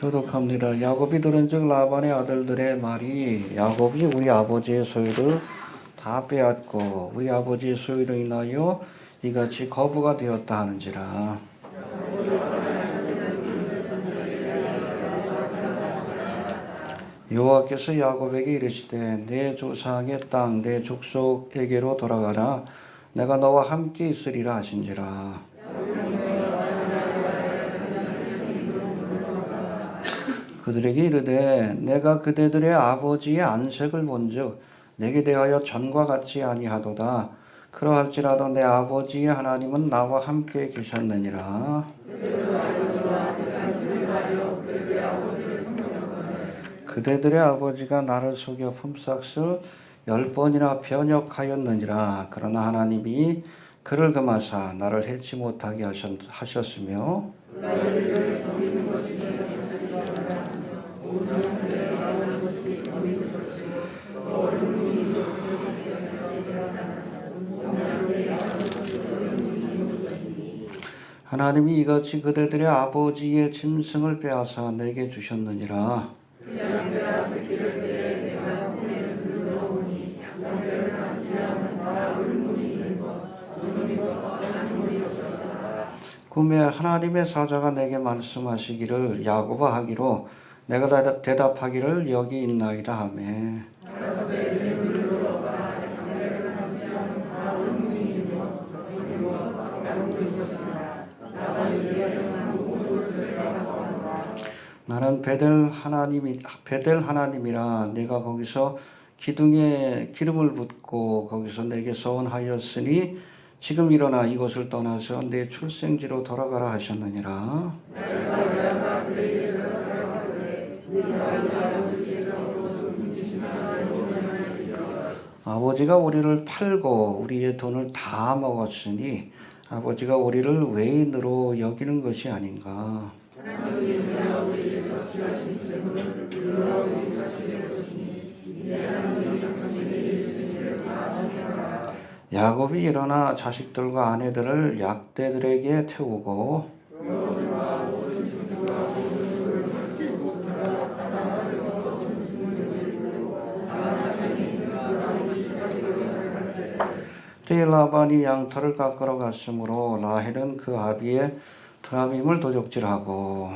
교독합니다. 야곱이 들은즉 라반의 아들들의 말이 야곱이 우리 아버지의 소유를 다 빼앗고 우리 아버지의 소유로 인하여 이같이 거부가 되었다 하는지라. 여호와께서 야곱에게 이르시되 내 조상의 땅 내 족속에게로 돌아가라. 내가 너와 함께 있으리라 하신지라. 그들에게 이르되 내가 그대들의 아버지의 안색을 본즉 내게 대하여 전과 같지 아니하도다. 그러할지라도 내 아버지의 하나님은 나와 함께 계셨느니라. 그대들의 아버지가 나를 속여 품삯을 10번이나 변역하였느니라. 그러나 하나님이 그를 금하사 나를 헬지 못하게 하셨으며 하나님이 이같이 그대들의 아버지의 짐승을 빼앗아 내게 주셨느니라. 꿈에 하나님의 사자가 내게 말씀하시기를 야곱아 하기로 내가 대답하기를 여기 있나이다 하매 나는 베델 하나님이라 내가 거기서 기둥에 기름을 붓고 거기서 내게 서원하였으니 지금 일어나 이곳을 떠나서 내 출생지로 돌아가라 하셨느니라. 아버지가 우리를 팔고 우리의 돈을 다 먹었으니 아버지가 우리를 외인으로 여기는 것이 아닌가. 야곱이 일어나 자식들과 아내들을 약대들에게 태우고 때에 라반이 양털을 깎으러 갔으므로 라헬은 그 아비의 드라밈을 도적질하고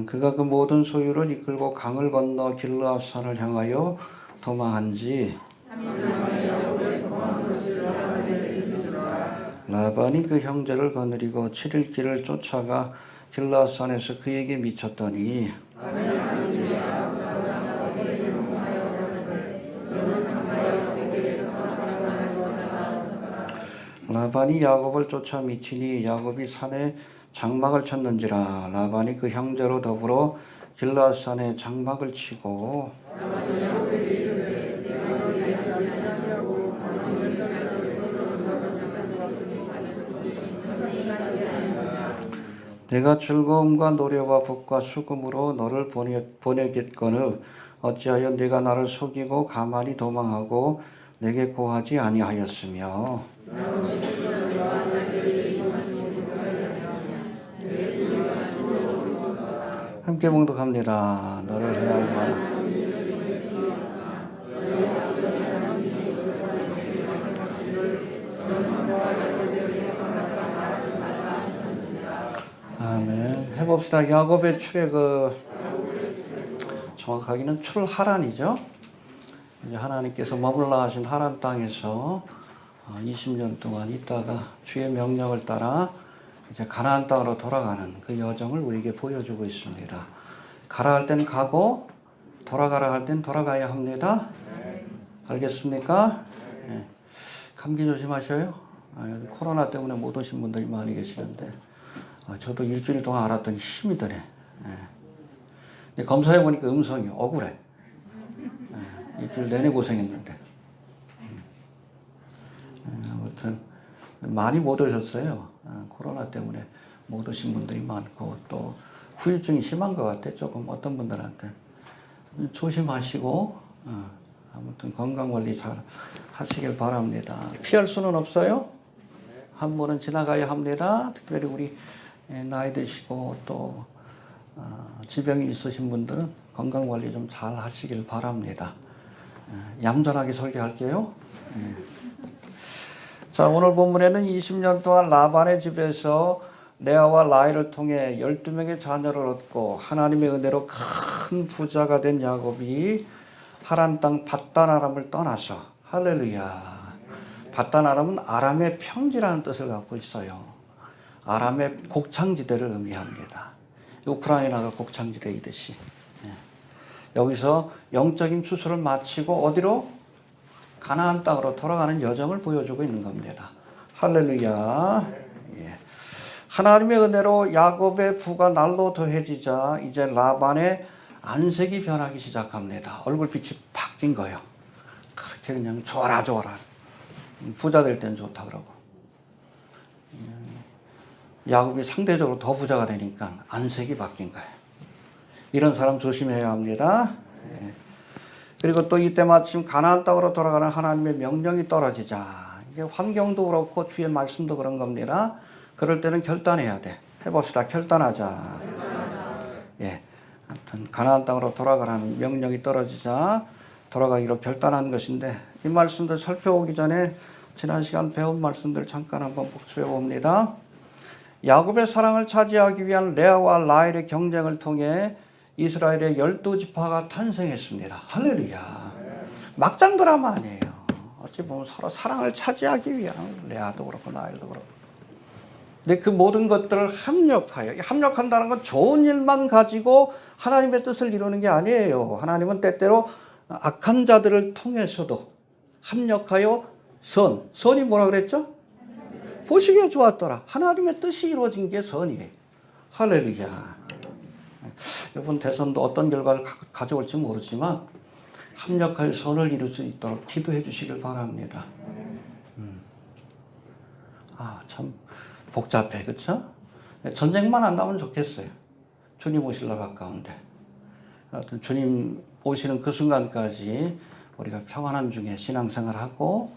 그가 그 모든 소유를 이끌고 강을 건너 길르앗산을 향하여 도망한지 라반이 그 형제를 거느리고 7일 길을 쫓아가 길르앗산에서 그에게 미쳤더니 라반이 야곱을 쫓아 미치니 야곱이 산에 장막을 쳤는지라. 라반이 그 형제로 더불어 길르앗산에 장막을 치고 내가 즐거움과 노래와 복과 수금으로 너를 보내겠거늘 어찌하여 네가 나를 속이고 가만히 도망하고 내게 고하지 아니하였으며 함께 봉독합니다. 너를 해할 만한 아멘. 해봅시다. 야곱의 출애굽 정확하게는 출하란이죠. 이제 하나님께서 머물러 하신 하란 땅에서 20년 동안 있다가 주의 명령을 따라 이제 가나안 땅으로 돌아가는 그 여정을 우리에게 보여주고 있습니다. 가라 할 땐 가고 돌아가라 할 땐 돌아가야 합니다. 알겠습니까? 네. 감기 조심하셔요. 코로나 때문에 못 오신 분들이 많이 계시는데 저도 일주일 동안 알았더니 힘이 드네. 근데 검사해 보니까 음성이 억울해. 일주일 내내 고생했는데. 아무튼 많이 못 오셨어요. 코로나 때문에 못 오신 분들이 많고 또 후유증이 심한 것 같아. 조금 어떤 분들한테 조심하시고 아무튼 건강관리 잘 하시길 바랍니다. 피할 수는 없어요. 한 번은 지나가야 합니다. 특별히 우리 나이 드시고 또 지병이 있으신 분들은 건강관리 좀 잘 하시길 바랍니다. 얌전하게 설교할게요. 자, 오늘 본문에는 20년 동안 라반의 집에서 레아와 라헬을 통해 12명의 자녀를 얻고 하나님의 은혜로 큰 부자가 된 야곱이 하란 땅 밧단 아람을 떠나서, 할렐루야. 밧단 아람은 아람의 평지라는 뜻을 갖고 있어요. 아람의 곡창지대를 의미합니다. 우크라이나가 곡창지대이듯이. 여기서 영적인 수술을 마치고 어디로? 가나안 땅으로 돌아가는 여정을 보여주고 있는 겁니다. 할렐루야. 예. 하나님의 은혜로 야곱의 부가 날로 더해지자 이제 라반의 안색이 변하기 시작합니다. 얼굴빛이 바뀐 거예요. 그렇게 그냥 좋아라 좋아라. 부자 될 땐 좋다 그러고. 야곱이 상대적으로 더 부자가 되니까 안색이 바뀐 거예요. 이런 사람 조심해야 합니다. 예. 그리고 또 이때 마침 가나안 땅으로 돌아가는 하나님의 명령이 떨어지자, 이게 환경도 그렇고 주의 말씀도 그런 겁니다. 그럴 때는 결단해야 돼. 해봅시다. 결단하자. 예. 하여튼 가나안 땅으로 돌아가라는 명령이 떨어지자 돌아가기로 결단한 것인데, 이 말씀들 살펴보기 전에 지난 시간 배운 말씀들 잠깐 한번 복습해 봅니다. 야곱의 사랑을 차지하기 위한 레아와 라헬의 경쟁을 통해 이스라엘의 12지파가 탄생했습니다. 할렐루야. 막장 드라마 아니에요. 어찌 보면 서로 사랑을 차지하기 위한, 레아도 그렇고 라헬도 그렇고. 근데 그 모든 것들을 합력한다는 건 좋은 일만 가지고 하나님의 뜻을 이루는 게 아니에요. 하나님은 때때로 악한 자들을 통해서도 합력하여 선이 뭐라 그랬죠? 보시기에 좋았더라. 하나님의 뜻이 이루어진 게 선이에요. 할렐루야. 이번 대선도 어떤 결과를 가져올지 모르지만 합력하여 선을 이룰 수 있도록 기도해 주시길 바랍니다. 참 복잡해, 그렇죠? 전쟁만 안 나면 좋겠어요. 주님 오실라 가까운데. 하여튼 주님 오시는 그 순간까지 우리가 평안한 중에 신앙생활하고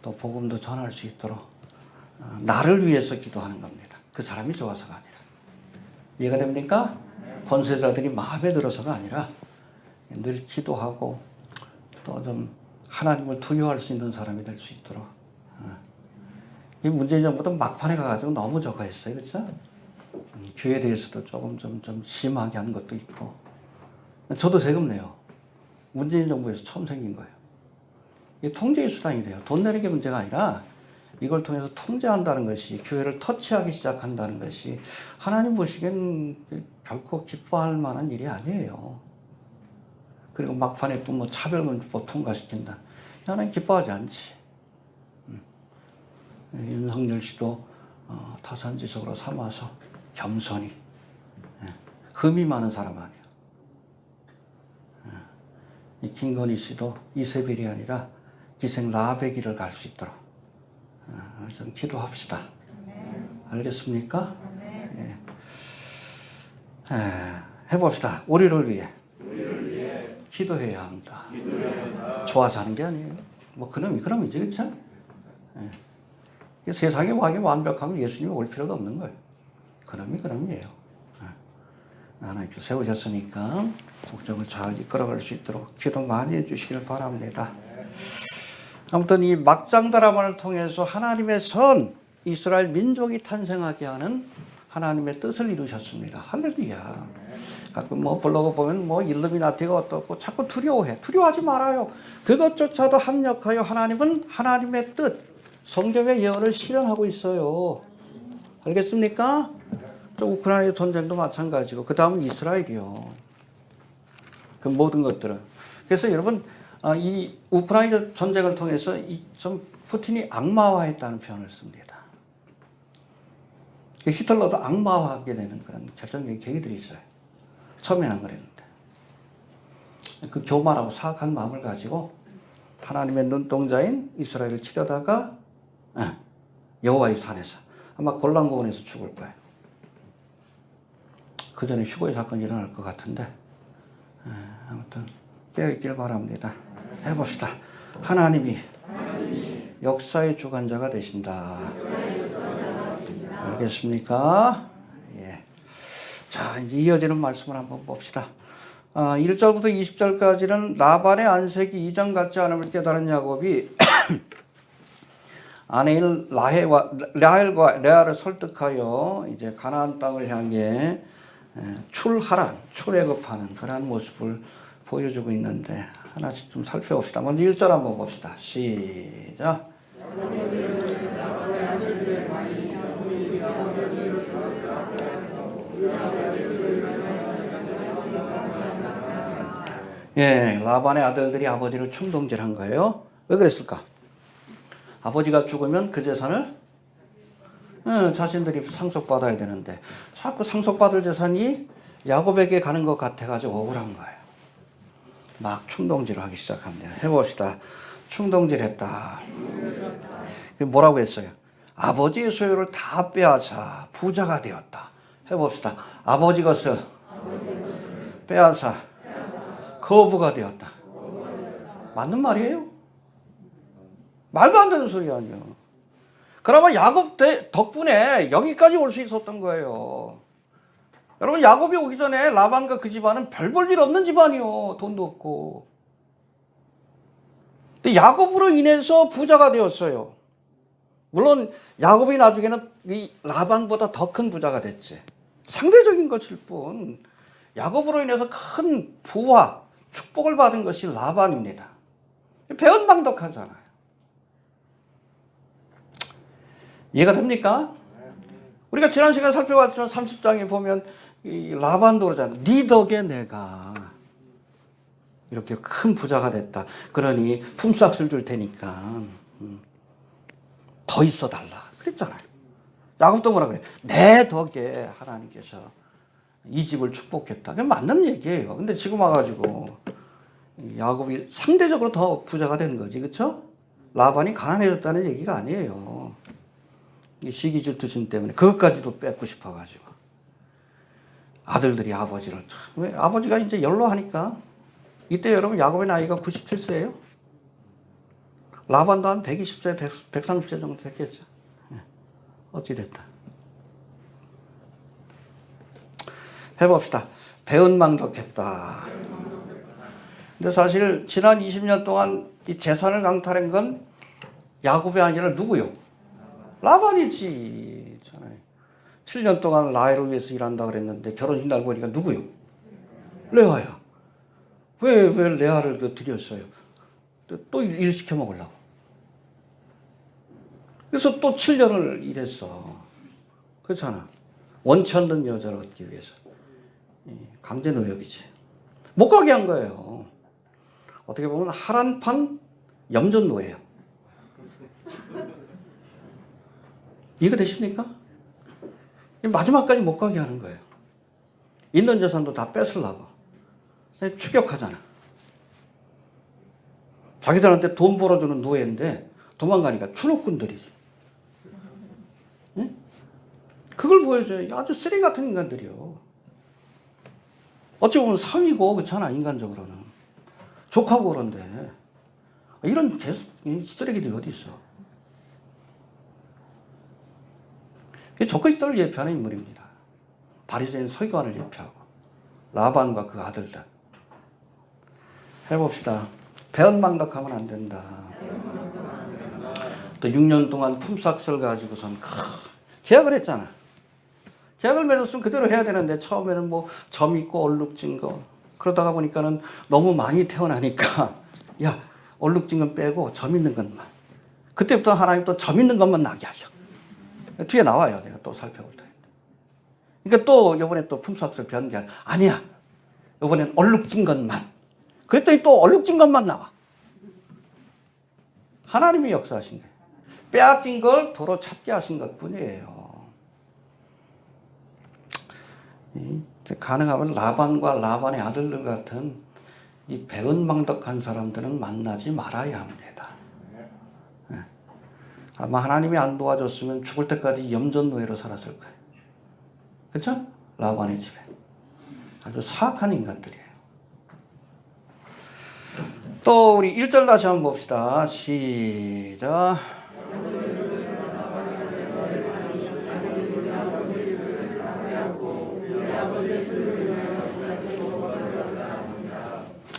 또 복음도 전할 수 있도록 나를 위해서 기도하는 겁니다. 그 사람이 좋아서가 아니라. 이해가 됩니까? 권세자들이 마음에 들어서가 아니라 늘 기도하고 또 좀 하나님을 두려워할 수 있는 사람이 될 수 있도록. 이 문재인 정부도 막판에 가가지고 너무 저거 했어요. 그렇죠? 교회에 대해서도 조금 좀 심하게 한 것도 있고. 저도 세금 내요. 문재인 정부에서 처음 생긴 거예요. 이게 통제의 수단이 돼요. 돈 내는 게 문제가 아니라 이걸 통해서 통제한다는 것이, 교회를 터치하기 시작한다는 것이 하나님 보시기엔 결코 기뻐할 만한 일이 아니에요. 그리고 막판에 또 뭐 차별금지법 통과시킨다. 나는 기뻐하지 않지. 윤석열 씨도 타산지석으로 삼아서 겸손히, 흠이 많은 사람 아니에요. 이 김건희 씨도 이세벨이 아니라 기생 라합의 길을 갈 수 있도록 좀 기도합시다. 알겠습니까? 예. 해봅시다. 우리를 위해 기도해야 합니다. 좋아서 하는 게 아니에요. 뭐 그놈이지, 그렇죠? 예. 세상에 왕이 완벽하면 예수님이 올 필요도 없는 거예요. 그놈이에요. 하나님께 세우셨으니까 국정을 잘 이끌어갈 수 있도록 기도 많이 해주시길 바랍니다. 아무튼 이 막장 드라마를 통해서 하나님의 선, 이스라엘 민족이 탄생하게 하는 하나님의 뜻을 이루셨습니다. 할렐루야. 가끔 블로그 보면 일루미나티가 어떻고 자꾸 두려워해. 두려워하지 말아요. 그것조차도 합력하여 하나님은 하나님의 뜻, 성경의 예언을 실현하고 있어요. 알겠습니까? 또 우크라이나 전쟁도 마찬가지고, 그 다음은 이스라엘이요. 그 모든 것들은. 그래서 여러분, 이 우크라이나 전쟁을 통해서 좀 푸틴이 악마화했다는 표현을 씁니다. 히틀러도 악마화하게 되는 그런 결정적인 계기들이 있어요. 처음에는 안 그랬는데. 그 교만하고 사악한 마음을 가지고 하나님의 눈동자인 이스라엘을 치려다가 여호와의 산에서, 아마 골란고원에서 죽을 거예요. 그 전에 휴거의 사건이 일어날 것 같은데, 아무튼 깨어있길 바랍니다. 해봅시다. 하나님이 역사의 주관자가 되신다. 알겠습니까? 예. 자, 이제 이어지는 말씀을 한번 봅시다. 1절부터 20절까지는 라반의 안색이 이전 같지 않음을 깨달은 야곱이 아내인 라헬과 레아를 설득하여 이제 가나안 땅을 향해 출애굽하는 그러한 모습을 보여주고 있는데 하나씩 좀 살펴봅시다. 먼저 1절 한번 봅시다. 시작. 예, 라반의 아들들이 아버지를 충동질한 거예요. 왜 그랬을까? 아버지가 죽으면 그 재산을 자신들이 상속받아야 되는데 자꾸 상속받을 재산이 야곱에게 가는 것 같아가지고 억울한 거예요. 막 충동질을 하기 시작합니다. 해봅시다. 충동질했다. 뭐라고 했어요? 아버지의 소유를 다 빼앗아 부자가 되었다. 해봅시다. 아버지 것을 빼앗아 거부가 되었다. 맞는 말이에요? 말도 안 되는 소리 아니에요. 그러면 야곱 덕분에 여기까지 올 수 있었던 거예요. 여러분, 야곱이 오기 전에 라반과 그 집안은 별 볼 일 없는 집안이요. 돈도 없고. 근데 야곱으로 인해서 부자가 되었어요. 물론 야곱이 나중에는 이 라반보다 더 큰 부자가 됐지. 상대적인 것일 뿐 야곱으로 인해서 큰 부와 축복을 받은 것이 라반입니다. 배은망덕하잖아요. 이해가 됩니까? 우리가 지난 시간에 살펴봤지만 30장에 보면 이 라반도 그러잖아요. 네 덕에 내가 이렇게 큰 부자가 됐다. 그러니 품삯을 줄 테니까 더 있어 달라. 그랬잖아요. 야곱도 뭐라 그래? 내 덕에 하나님께서 이 집을 축복했다. 그게 맞는 얘기예요. 근데 지금 와가지고 야곱이 상대적으로 더 부자가 된 거지, 그렇죠? 라반이 가난해졌다는 얘기가 아니에요. 이 시기 질투심 때문에 그것까지도 뺏고 싶어가지고 아들들이 아버지를 왜 아버지가 이제 연로하니까 이때 여러분 야곱의 나이가 97세예요. 라반도 한 120세, 130세 정도 됐겠죠. 어찌됐다. 해봅시다. 배은망덕했다. 근데 사실 지난 20년 동안 이 재산을 강탈한 건 야곱이 아니라 누구요? 라반이지. 7년 동안 라헬을 위해서 일한다 그랬는데 결혼식 날 보니까 누구요? 레아야. 왜 레아를 드렸어요? 또 일 시켜 먹으려고. 그래서 또 7년을 일했어. 그렇잖아. 원치 않는 여자를 얻기 위해서. 강제 노역이지. 못 가게 한 거예요. 어떻게 보면 하란판 염전노예요. 이해가 되십니까? 마지막까지 못 가게 하는 거예요. 있는 재산도 다 뺏으려고. 추격하잖아. 자기들한테 돈 벌어주는 노예인데 도망가니까 추노꾼들이지. 응? 그걸 보여줘요. 아주 쓰레기 같은 인간들이요. 어찌 보면 사위고 그렇잖아, 인간적으로는. 족하고 그런데 이런 쓰레기들이 어디 있어. 족것들을 예표하는 인물입니다. 바리새인 서기관을 예표하고 라반과 그 아들들. 해봅시다. 배은망덕하면 안 된다. 또 6년 동안 품삯을 가지고선 계약을 했잖아. 계약을 맺었으면 그대로 해야 되는데 처음에는 뭐 점 있고 얼룩진 거 그러다가 보니까는 너무 많이 태어나니까 야 얼룩진 건 빼고 점 있는 것만. 그때부터 하나님 또 점 있는 것만 나게 하셔. 뒤에 나와요. 내가 또 살펴볼 때. 그러니까 또 이번에 또 품삯을 변경. 아니야. 이번엔 얼룩진 것만. 그랬더니 또 얼룩진 것만 나와. 하나님이 역사하신 거예요. 빼앗긴 걸 도로 찾게 하신 것 뿐이에요. 가능하면 라반과 라반의 아들들 같은 이 배은망덕한 사람들은 만나지 말아야 합니다. 아마 하나님이 안 도와줬으면 죽을 때까지 염전노예로 살았을 거예요. 그렇죠? 라반의 집에. 아주 사악한 인간들이에요. 또 우리 1절 다시 한번 봅시다. 시작.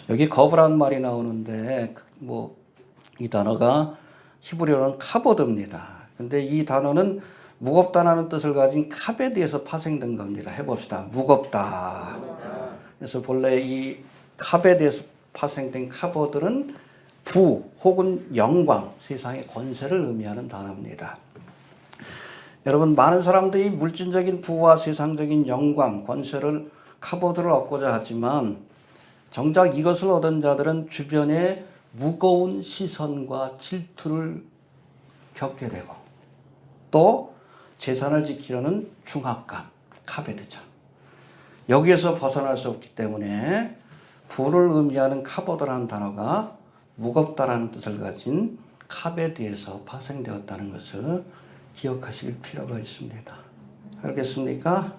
여기 거부란 말이 나오는데 이 단어가 히브리어로는 카보드입니다. 근데 이 단어는 무겁다라는 뜻을 가진 카베드에서 파생된 겁니다. 해봅시다. 무겁다. 그래서 본래 이 카베드에서 파생된 카보드는 부 혹은 영광, 세상의 권세를 의미하는 단어입니다. 여러분, 많은 사람들이 물질적인 부와 세상적인 영광, 권세를 카보드를 얻고자 하지만 정작 이것을 얻은 자들은 주변의 무거운 시선과 질투를 겪게 되고 또 재산을 지키려는 중압감, 카베드죠. 여기에서 벗어날 수 없기 때문에 부를 의미하는 카보드라는 단어가 무겁다라는 뜻을 가진 카베드에서 파생되었다는 것을 기억하실 필요가 있습니다. 알겠습니까?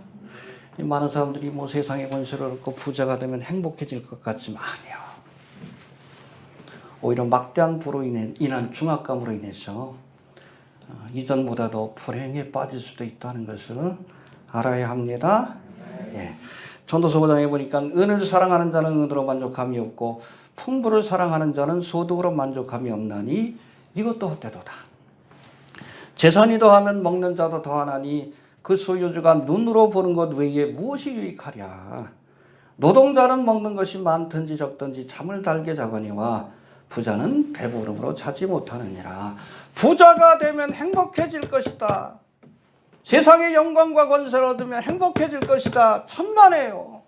많은 사람들이 세상의 권세를 얻고 부자가 되면 행복해질 것 같지만 아니요. 오히려 막대한 부로 인한 중압감으로 인해서 이전보다도 불행에 빠질 수도 있다는 것을 알아야 합니다. 예. 전도서 5장에 보니까 은을 사랑하는 자는 은으로 만족함이 없고 풍부를 사랑하는 자는 소득으로 만족함이 없나니 이것도 헛되도다. 재산이 더하면 먹는 자도 더하나니 그 소유주가 눈으로 보는 것 외에 무엇이 유익하랴. 노동자는 먹는 것이 많든지 적든지 잠을 달게 자거니와 부자는 배부름으로 자지 못하느니라. 부자가 되면 행복해질 것이다. 세상의 영광과 권세를 얻으면 행복해질 것이다. 천만에요.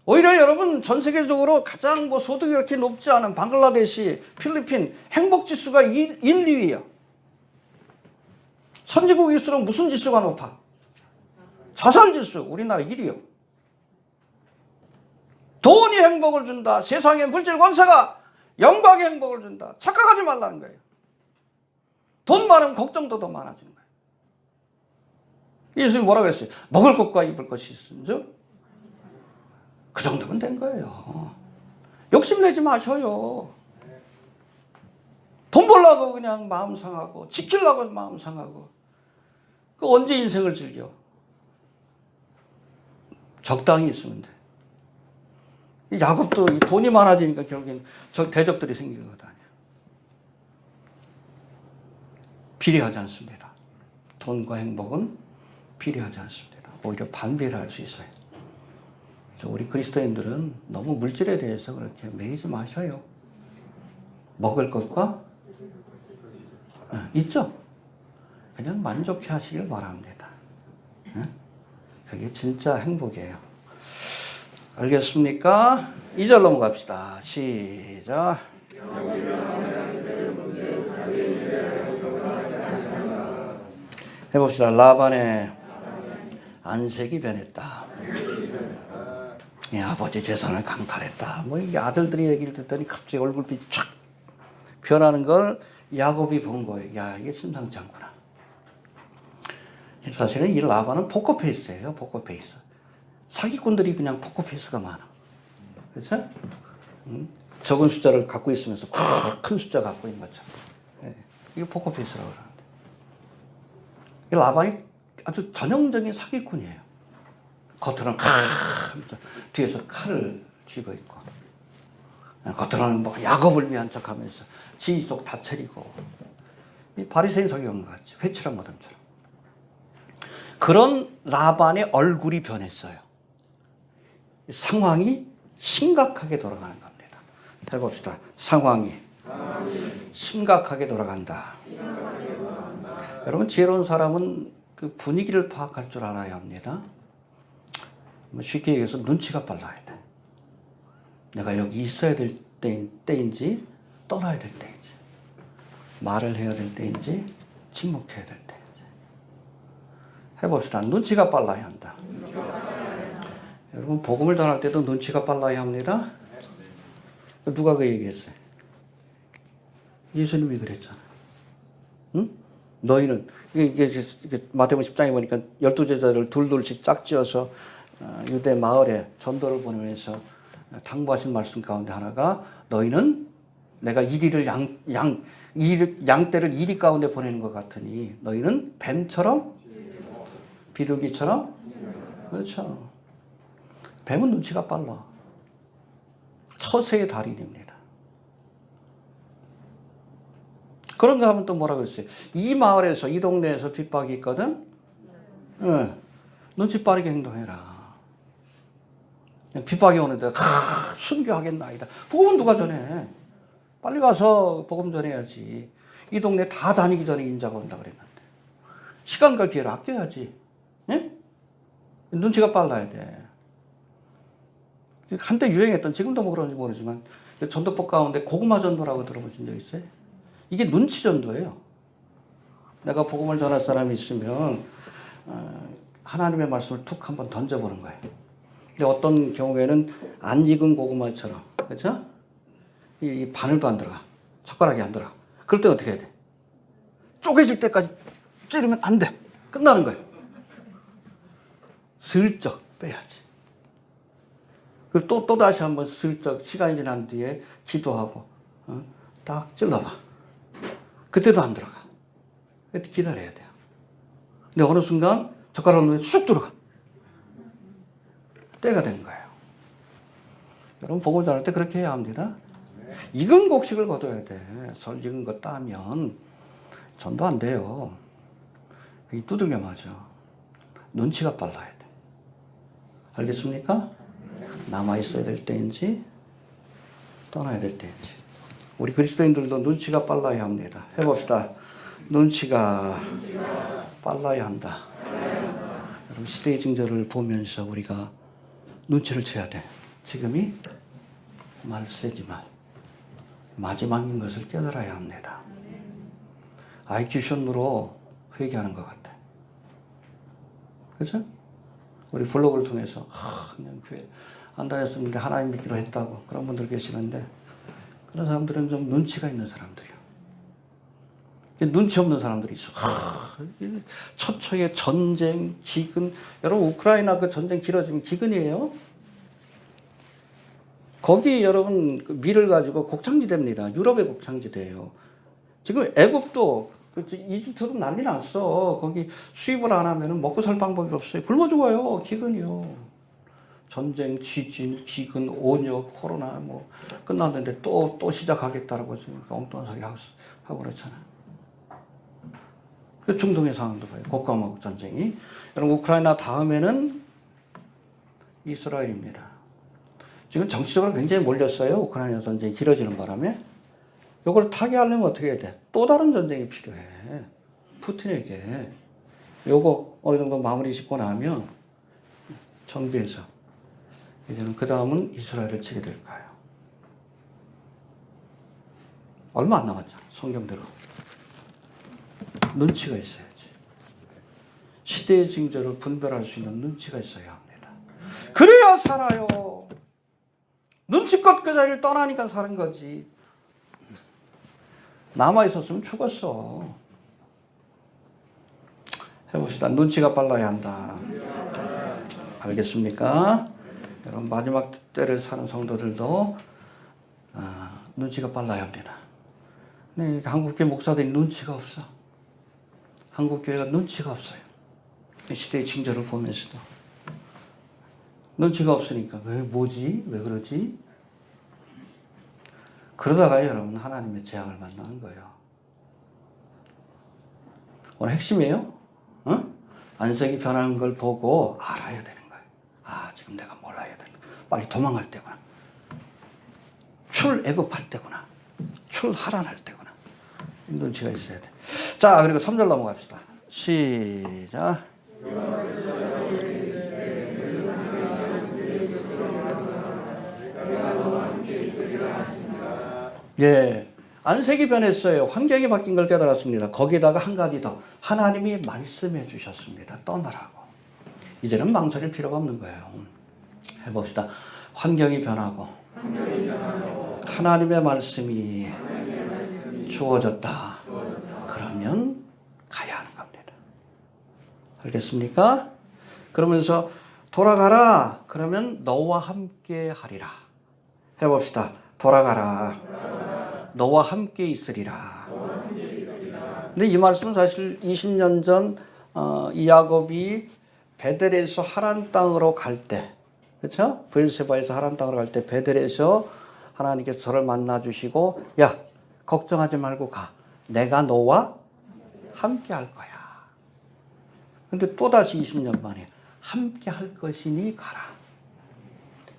오히려 여러분, 전 세계적으로 가장 소득이 이렇게 높지 않은 방글라데시, 필리핀 행복지수가 1, 2위예요. 선진국일수록 무슨 지수가 높아? 자살지수, 우리나라 1위요. 돈이 행복을 준다. 세상의 물질 권세가 영광의 행복을 준다. 착각하지 말라는 거예요. 돈 많으면 걱정도 더 많아지는 거예요. 예수님이 뭐라고 했어요? 먹을 것과 입을 것이 있음즉 그 정도면 된 거예요. 욕심내지 마셔요. 돈 벌려고 그냥 마음 상하고 지키려고 마음 상하고 그 언제 인생을 즐겨? 적당히 있으면 돼. 야곱도 돈이 많아지니까 결국엔 대적들이 생기거든요. 비례하지 않습니다. 돈과 행복은 비례하지 않습니다. 오히려 반비례 할 수 있어요. 우리 그리스도인들은 너무 물질에 대해서 그렇게 매이지 마셔요. 먹을 것과 있죠? 그냥 만족해 하시길 바랍니다. 그게 진짜 행복이에요. 알겠습니까? 2절 넘어갑시다. 시작. 해봅시다. 라반의 안색이 변했다. 예, 아버지 재산을 강탈했다. 이게 아들들이 얘기를 듣더니 갑자기 얼굴빛이 촥 변하는 걸 야곱이 본 거예요. 야, 이게 심상치 않구나. 사실은 이 라반은 포커페이스예요. 포커페이스. 사기꾼들이 그냥 포커페이스가 많아. 그렇죠? 적은 숫자를 갖고 있으면서 큰 숫자 갖고 있는 것처럼. 예, 이게 포커페이스라고 그러는데. 이 라반이 아주 전형적인 사기꾼이에요. 겉으로는 뒤에서 칼을 쥐고 있고, 겉으로는 야곱을 위한 척하면서 지 속 다 차리고, 이 바리새인 서기관 같이 회칠한 모담처럼. 그런 라반의 얼굴이 변했어요. 상황이 심각하게 돌아가는 겁니다. 해봅시다. 상황이 심각하게 돌아간다. 여러분, 지혜로운 사람은 그 분위기를 파악할 줄 알아야 합니다. 쉽게 얘기해서 눈치가 빨라야 돼. 내가 여기 있어야 될 때인지 떠나야 될 때인지, 말을 해야 될 때인지 침묵해야 될 때인지. 해봅시다. 눈치가 빨라야 한다. 여러분, 복음을 전할 때도 눈치가 빨라야 합니다. 누가 그 얘기했어요? 예수님이 그랬잖아요. 응? 너희는 이게 마태복음 10장에 보니까 12제자를 둘둘씩 짝지어서 유대 마을에 전도를 보내면서 당부하신 말씀 가운데 하나가, 너희는 내가 이리를 양떼를 이리 가운데 보내는 것 같으니 너희는 뱀처럼 비둘기처럼. 그렇죠. 뱀은 눈치가 빨라. 처세의 달인입니다. 그런가 하면 또 뭐라고 했어요? 이 마을에서, 이 동네에서 핍박이 있거든? 네. 눈치 빠르게 행동해라. 핍박이 오는데, 순교하겠나이다. 복음은 누가 전해? 빨리 가서 복음 전해야지. 이 동네 다 다니기 전에 인자가 온다 그랬는데. 시간과 기회를 아껴야지. 예? 눈치가 빨라야 돼. 한때 유행했던, 지금도 뭐 그런지 모르지만, 전도법 가운데 고구마 전도라고 들어보신 적 있어요? 이게 눈치 전도예요. 내가 복음을 전할 사람이 있으면, 하나님의 말씀을 툭 한번 던져보는 거예요. 근데 어떤 경우에는 안 익은 고구마처럼, 그렇죠? 이 바늘도 안 들어가. 젓가락이 안 들어가. 그럴 때 어떻게 해야 돼? 쪼개질 때까지 찌르면 안 돼. 끝나는 거예요. 슬쩍 빼야지. 그리고 또 다시 한번 슬쩍 시간이 지난 뒤에 기도하고, 딱 찔러봐. 그때도 안 들어가. 그때 기다려야 돼요. 근데 어느 순간 젓가락 넣으면 쑥 들어가. 때가 된 거예요. 여러분 복음 전할 때 그렇게 해야 합니다. 익은 곡식을 거둬야 돼. 설 익은 거 따면 전도 안 돼요. 두들겨 맞아. 눈치가 빨라야 돼. 알겠습니까? 남아있어야 될 때인지 떠나야 될 때인지. 우리 그리스도인들도 눈치가 빨라야 합니다. 해봅시다. 눈치가 빨라야 한다. 여러분 시대의 징조를 보면서 우리가 눈치를 채야 돼. 지금이 말세지만 마지막인 것을 깨달아야 합니다. IQ션으로 회개하는 것 같아. 그죠? 우리 블로그를 통해서 그냥 교회 안 다녔었는데 하나님 믿기로 했다고 그런 분들 계시는데 그런 사람들은 좀 눈치가 있는 사람들이야. 눈치 없는 사람들이 있어. 처처의 전쟁, 기근. 여러분 우크라이나 그 전쟁 길어지면 기근이에요. 거기 여러분 밀을 가지고 곡창지대입니다. 유럽의 곡창지대예요. 지금 애국도 이집트도 난리 났어. 거기 수입을 안 하면 먹고 살 방법이 없어요. 굶어 죽어요. 기근이요. 전쟁, 지진, 기근, 오녀, 코로나 뭐 끝났는데 또 시작하겠다라고 엉뚱한 소리 하고 그렇잖아. 그 중동의 상황도 봐요. 곡감하고 전쟁이. 여러분 우크라이나 다음에는 이스라엘입니다. 지금 정치적으로 굉장히 몰렸어요. 우크라이나 전쟁이 길어지는 바람에. 이걸 타개하려면 어떻게 해야 돼? 또 다른 전쟁이 필요해. 푸틴에게. 요거 어느 정도 마무리 짓고 나면 정비해서 이제는 그 다음은 이스라엘을 치게 될 거예요. 얼마 안 남았잖아. 성경대로. 눈치가 있어야지. 시대의 징조를 분별할 수 있는 눈치가 있어야 합니다. 그래야 살아요. 눈치껏 그 자리를 떠나니까 사는 거지. 남아있었으면 죽었어. 해봅시다. 눈치가 빨라야 한다. 알겠습니까? 여러분 마지막 때를 사는 성도들도 눈치가 빨라야 합니다. 네, 한국교회 목사들이 눈치가 없어. 한국교회가 눈치가 없어요. 시대의 징조를 보면서도. 눈치가 없으니까 왜 뭐지? 왜 그러지? 그러다가 여러분 하나님의 재앙을 만나는 거예요. 오늘 핵심이에요. 안색이 변하는 걸 보고 알아야 되는 거예요. 지금 내가 몰라야 되는 거야. 빨리 도망갈 때구나. 출애굽할 때구나. 출하란할 때구나. 눈치가 있어야 돼. 자, 그리고 3절 넘어갑시다. 시작. 예, 안색이 변했어요. 환경이 바뀐 걸 깨달았습니다. 거기다가 한 가지 더. 하나님이 말씀해 주셨습니다. 떠나라고. 이제는 망설일 필요가 없는 거예요. 해봅시다. 환경이 변하고 하나님의 말씀이 주어졌다. 그러면 가야 하는 겁니다. 알겠습니까? 그러면서 돌아가라. 그러면 너와 함께 하리라. 해봅시다. 돌아가라. 너와 함께 있으리라. 근데 이 말씀은 사실 20년 전 이 야곱이 베델에서 하란 땅으로 갈 때, 그렇죠? 브엘세바에서 하란 땅으로 갈 때 베델에서 하나님께서 저를 만나 주시고 야 걱정하지 말고 가. 내가 너와 함께 할 거야. 근데 또다시 20년 만에 함께 할 것이니 가라.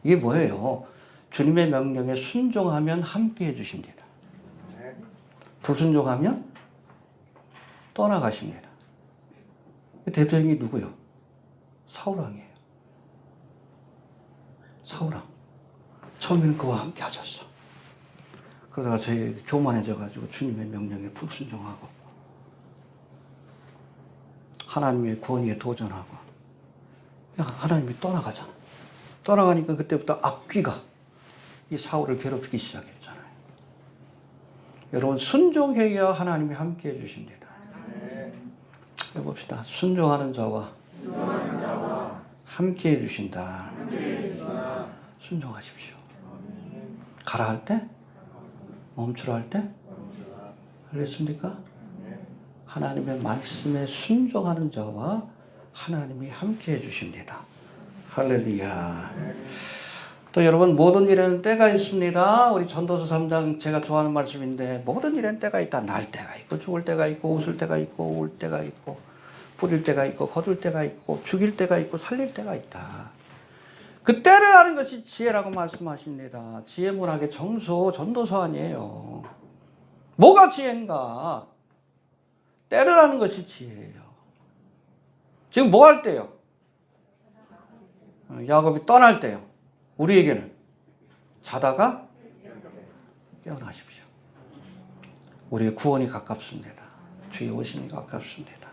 이게 뭐예요? 주님의 명령에 순종하면 함께 해주십니다. 불순종하면 떠나가십니다. 대표적이 누구요? 사울왕이에요. 사울왕. 처음에는 그와 함께 하셨어. 그러다가 저희 교만해져가지고 주님의 명령에 불순종하고 하나님의 권위에 도전하고 하나님이 떠나가잖아. 떠나가니까 그때부터 악귀가 이 사울을 괴롭히기 시작했잖아요. 여러분 순종해야 하나님이 함께 해주십니다. 해봅시다. 순종하는 자와 함께 해주신다. 순종하십시오. 가라 할 때? 멈추라 할 때? 알겠습니까? 하나님의 말씀에 순종하는 자와 하나님이 함께 해주십니다. 할렐루야. 또 여러분 모든 일에는 때가 있습니다. 우리 전도서 3장 제가 좋아하는 말씀인데 모든 일에는 때가 있다. 날 때가 있고 죽을 때가 있고 웃을 때가 있고 울 때가 있고 뿌릴 때가 있고 거둘 때가 있고 죽일 때가 있고 살릴 때가 있다. 그 때를 아는 것이 지혜라고 말씀하십니다. 지혜 문학의 정수 전도서 아니에요. 뭐가 지혜인가? 때를 아는 것이 지혜예요. 지금 뭐 할 때요? 야곱이 떠날 때요. 우리에게는 자다가 깨어나십시오. 우리의 구원이 가깝습니다. 주의 오심이 가깝습니다.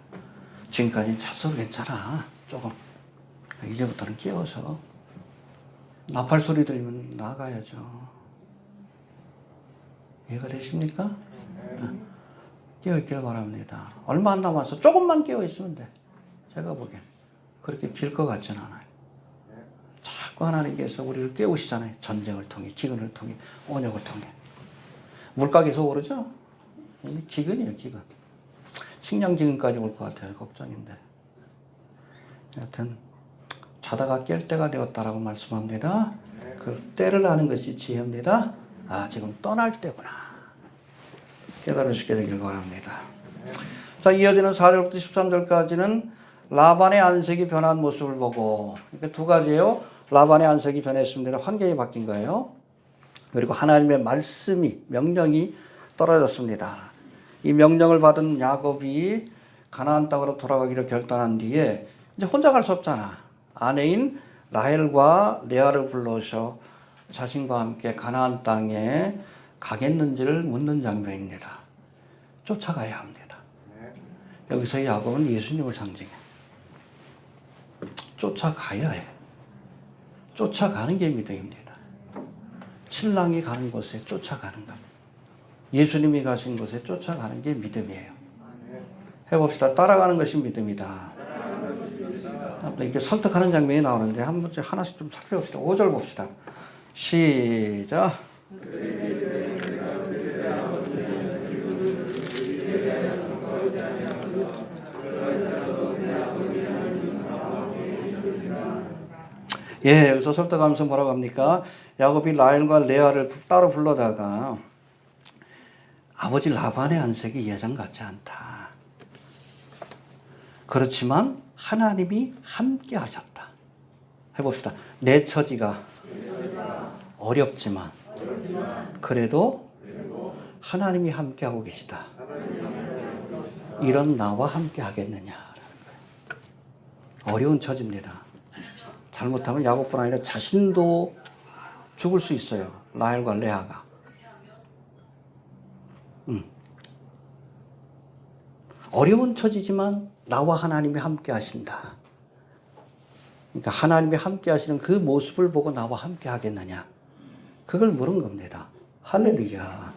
지금까지는 잤어도 괜찮아. 조금. 이제부터는 깨워서 나팔 소리 들리면 나가야죠. 이해가 되십니까? 깨어있기를 바랍니다. 얼마 안 남아서 조금만 깨어있으면 돼. 제가 보기엔 그렇게 길 것 같지는 않아요. 자꾸 하나님께서 우리를 깨우시잖아요. 전쟁을 통해, 기근을 통해, 온역을 통해. 물가 계속 오르죠? 기근이에요, 기근. 식량기근까지 올 것 같아요. 걱정인데. 여하튼 자다가 깰 때가 되었다라고 말씀합니다. 그 때를 아는 것이 지혜입니다. 아, 지금 떠날 때구나. 깨달을 수 있게 되길 바랍니다. 자, 이어지는 4절부터 13절까지는 라반의 안색이 변한 모습을 보고, 그러니까 두 가지예요. 라반의 안색이 변했습니다. 환경이 바뀐 거예요. 그리고 하나님의 말씀이, 명령이 떨어졌습니다. 이 명령을 받은 야곱이 가나안 땅으로 돌아가기로 결단한 뒤에 이제 혼자 갈 수 없잖아. 아내인 라헬과 레아를 불러서 자신과 함께 가나안 땅에 가겠는지를 묻는 장면입니다. 쫓아가야 합니다. 여기서 야곱은 예수님을 상징해. 쫓아가야 해. 쫓아가는 게 믿음입니다. 신랑이 가는 곳에 쫓아가는 것. 예수님이 가신 곳에 쫓아가는 게 믿음이에요. 해봅시다. 따라가는 것이 믿음이다. 이렇게 설득하는 장면이 나오는데 한 번째 하나씩 좀 살펴봅시다. 5절 봅시다. 시작. 예, 여기서 설득하면서 뭐라고 합니까? 야곱이 라헬과 레아를 따로 불러다가 아버지 라반의 안색이 예전 같지 않다. 그렇지만 하나님이 함께 하셨다. 해봅시다. 내 처지가 어렵지만 그래도 하나님이 함께 하고 계시다. 이런 나와 함께 하겠느냐라는 거예요. 어려운 처지입니다. 잘못하면 야곱뿐 아니라 자신도 죽을 수 있어요. 라헬과 레아가. 어려운 처지지만 나와 하나님이 함께 하신다. 그러니까 하나님이 함께 하시는 그 모습을 보고 나와 함께 하겠느냐. 그걸 물은 겁니다. 할렐루야.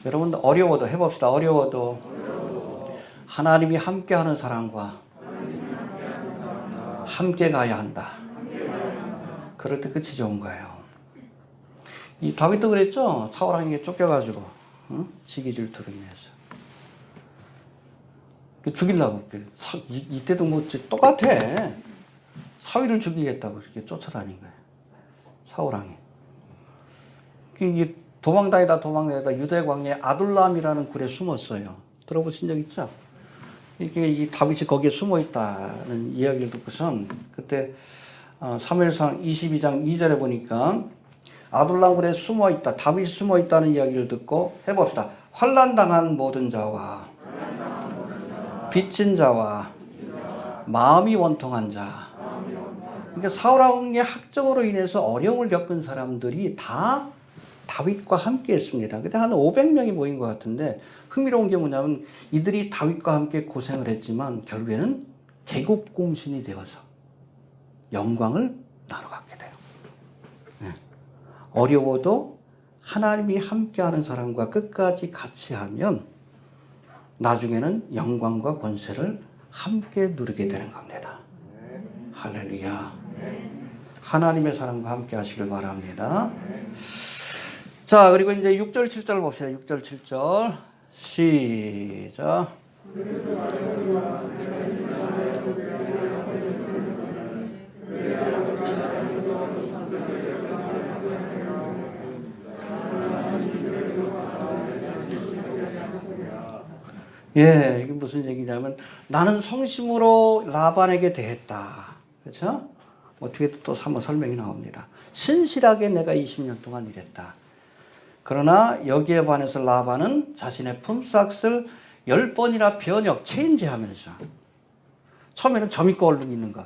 여러분 어려워도 해봅시다. 어려워도 하나님이 함께 하는 사람과 함께 가야 한다. 그럴 때 끝이 좋은 거예요. 이 다윗도 그랬죠. 사울왕에게 쫓겨가지고 시기 질투를 인해서 죽이려고 이때도 뭐 똑같아. 사위를 죽이겠다고 이렇게 쫓아다닌 거예요. 사울왕이 이 도망다니다 유대 광야에 아둘람이라는 굴에 숨었어요. 들어보신 적 있죠? 이게 이 다윗이 거기에 숨어 있다는 이야기를 듣고선 그때 사무엘상 22장 2절에 보니까 아둘람 굴에 숨어 있다, 다윗이 숨어 있다는 이야기를 듣고 해봅시다. 환난 당한 모든 자와 빚진 자와 마음이 원통한 자. 그러니까 사울 왕의 학정으로 인해서 어려움을 겪은 사람들이 다 다윗과 함께 했습니다. 그때 한 500명이 모인 것 같은데 흥미로운 게 뭐냐면 이들이 다윗과 함께 고생을 했지만 결국에는 개국공신이 되어서 영광을 나눠 갖게 돼요. 네. 어려워도 하나님이 함께하는 사람과 끝까지 같이 하면 나중에는 영광과 권세를 함께 누리게 되는 겁니다. 할렐루야. 하나님의 사람과 함께 하시길 바랍니다. 자, 그리고 이제 6절, 7절 봅시다. 6절, 7절. 시작. 예, 이게 무슨 얘기냐면 나는 성심으로 라반에게 대했다. 그렇죠? 뒤에 또 한번 설명이 나옵니다. 신실하게 내가 20년 동안 일했다. 그러나 여기에 반해서 라반은 자신의 품삯을 10번이나 변역, 체인지하면서 처음에는 점 있고 얼룩 있는 것,